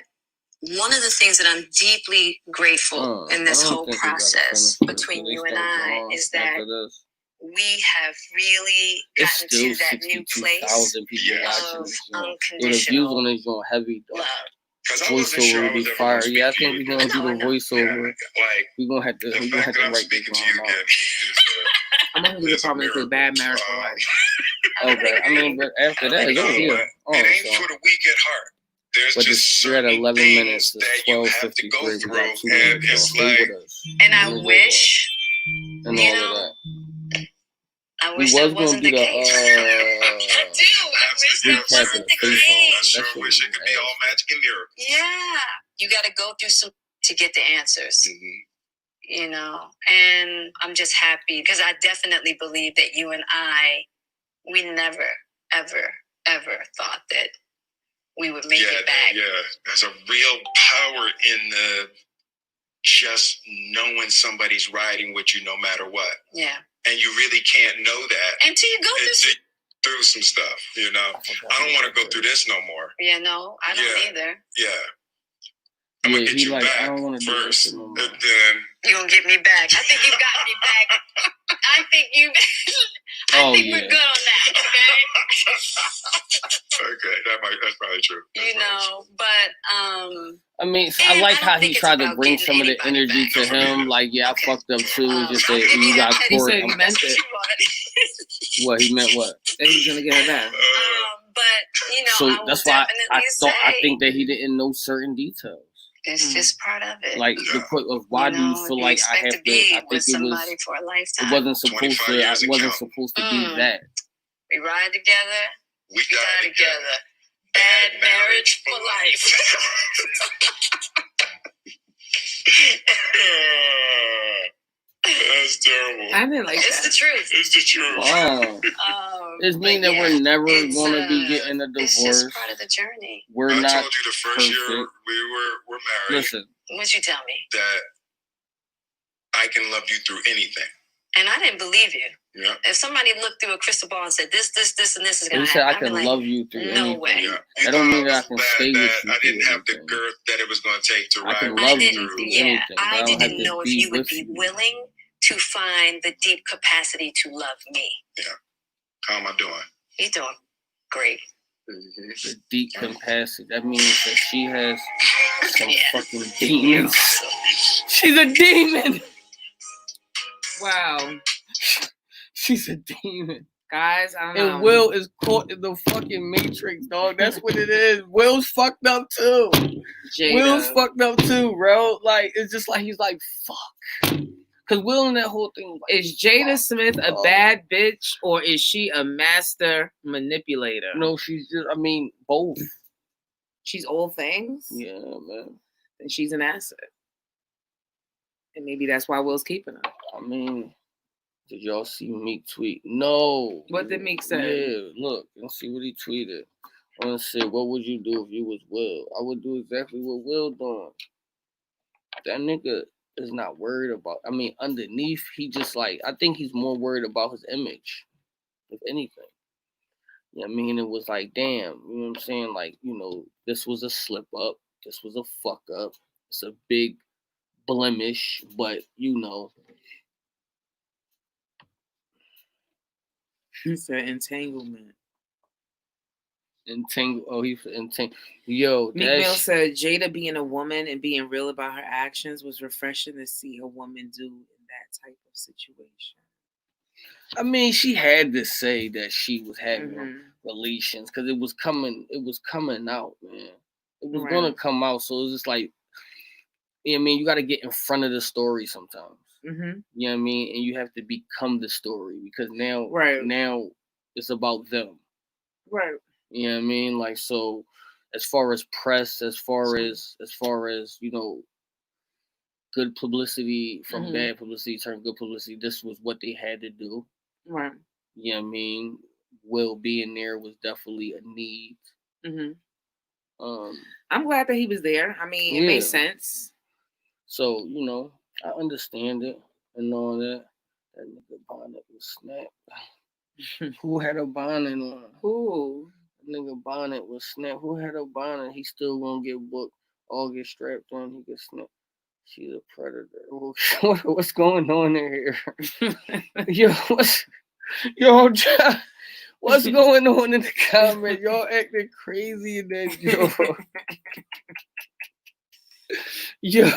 one of the things that I'm deeply grateful in this whole process between you and I is that we have really gotten to that new place of unconditional love. voiceover would be fire. Yeah, I think we're gonna do the voiceover. Like we're gonna have to write this one out. I'm gonna do the problem with Bad Marriage for Life. Okay, I mean, but after that, it's over. It ain't for the weak at heart. There's but just you're at 11 minutes. that you have to go through, and it's like, and I wish, and you all know, of that. I wish that wasn't the case. I do. I wish that wasn't the case. I sure wish it could be all magic and miracles. Yeah, you got to go through some to get the answers. You know, and I'm just happy because I definitely believe that you and I, we never, ever, ever thought that we would make it back. Yeah, there's a real power in the just knowing somebody's riding with you no matter what. Yeah. And you really can't know that until you go through some stuff, you know. I don't want to go through this no more. Yeah, no, I don't either. Yeah. I'm gonna get you like, back I don't want to first, no and then you're gonna get me back. I think you got me back. I think you. I think we're good on that. Okay. Okay, that's probably true. That's true. But I mean, I like how he tried to bring some of the energy to him. Like, I fucked up too. Just that you got He said he meant it. What he meant? What? That he's gonna get her back. But you know, so that's why I think that he didn't know certain details. It's just part of it. Like the point of why do you feel like I have to? I think somebody for a lifetime. It wasn't supposed to. I wasn't supposed to be that. We ride together. We die together. Bad marriage for life. That's terrible. I didn't like that. It's the truth. It's the truth. Wow. It means that we're never going to be getting a divorce. It's just part of the journey. We're I not told you the first year we're married. Listen. What'd you tell me? That I can love you through anything. And I didn't believe you. Yeah. If somebody looked through a crystal ball and said this, and this is going to happen, said I can love you through anything. No way. Yeah. I don't mean that I can stay with you. I didn't have the girth that it was going to take to ride. I can love you through anything. I didn't know if you would be willing to find the deep capacity to love me. Yeah. How am I doing? You're doing great. The deep capacity. That means that she has some fucking demons. She's a demon. Wow. She's a demon. Guys, I don't know. And Will is caught in the fucking Matrix, dog. That's what it is. Will's fucked up too. Jada. Will's fucked up too, bro. Like, it's just like, he's like, fuck. Because Will in that whole thing. Like, is Jada Smith a bad bitch or is she a master manipulator? No, she's just, I mean, both. She's all things? Yeah, man. Then she's an asset. And maybe that's why Will's keeping her. I mean, did y'all see Meek tweet? No. What did Meek say? Yeah, look, and see what he tweeted. I want to say, what would you do if you was Will? I would do exactly what Will doing. That nigga is not worried about. I mean, underneath, he just like, I think he's more worried about his image, if anything. You know what I mean? It was like, damn, you know what I'm saying? Like, you know, this was a slip up. This was a fuck up. It's a big blemish, but you know. He said entanglement. Yo, Meek Mill said Jada being a woman and being real about her actions was refreshing to see a woman do in that type of situation. I mean, she had to say that she was having relations because it was coming out, man. It was gonna come out, so it's just like, you know what I mean, you got to get in front of the story sometimes. You know what I mean, and you have to become the story because now it's about them. Right. You know what I mean? Like, so as far as press, as far as, you know, good publicity from bad publicity turn good publicity, this was what they had to do. Right. You know what I mean? Will being there was definitely a need. I'm glad that he was there. I mean, it made sense. So, you know, I understand it and all that. That nigga bonnet was snapped. Who had a bonnet on? Who? Nigga bonnet was snapped. Who had a bonnet? He still gonna get booked. All get strapped on. He get snapped. She's a predator. What's going on in here? What's going on in the comments? Y'all acting crazy in that joke. Yo,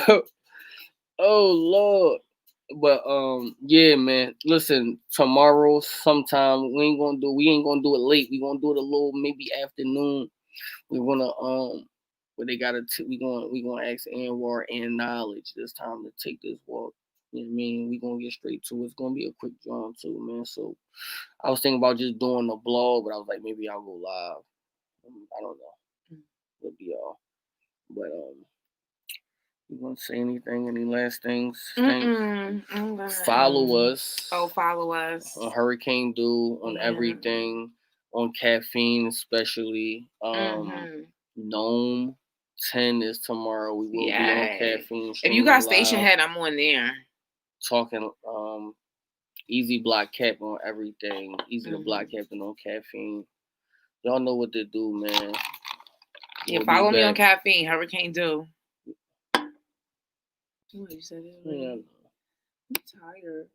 oh Lord. But yeah, man. Listen, tomorrow sometime we ain't gonna do it late. We gonna do it a little maybe afternoon. We're gonna but they gotta we gonna ask Anwar and Knowledge this time to take this walk. You know what I mean? We gonna get straight to it. It's gonna be a quick drawing too, man. So I was thinking about just doing a blog, but I was like maybe I'll go live. I don't know. It'll be all. But you want to say anything? Any last things? Follow us. Oh, follow us on Hurricane Dew, on everything, on caffeine especially. Gnome 10 is tomorrow. We will be on caffeine. If you got Station Head, I'm on there. Talking Easy Block Cap on everything. Easy to Block Cap and on caffeine. Y'all know what to do, man. Yeah, follow me on caffeine. Hurricane Dew. You said it. Yeah. I'm tired.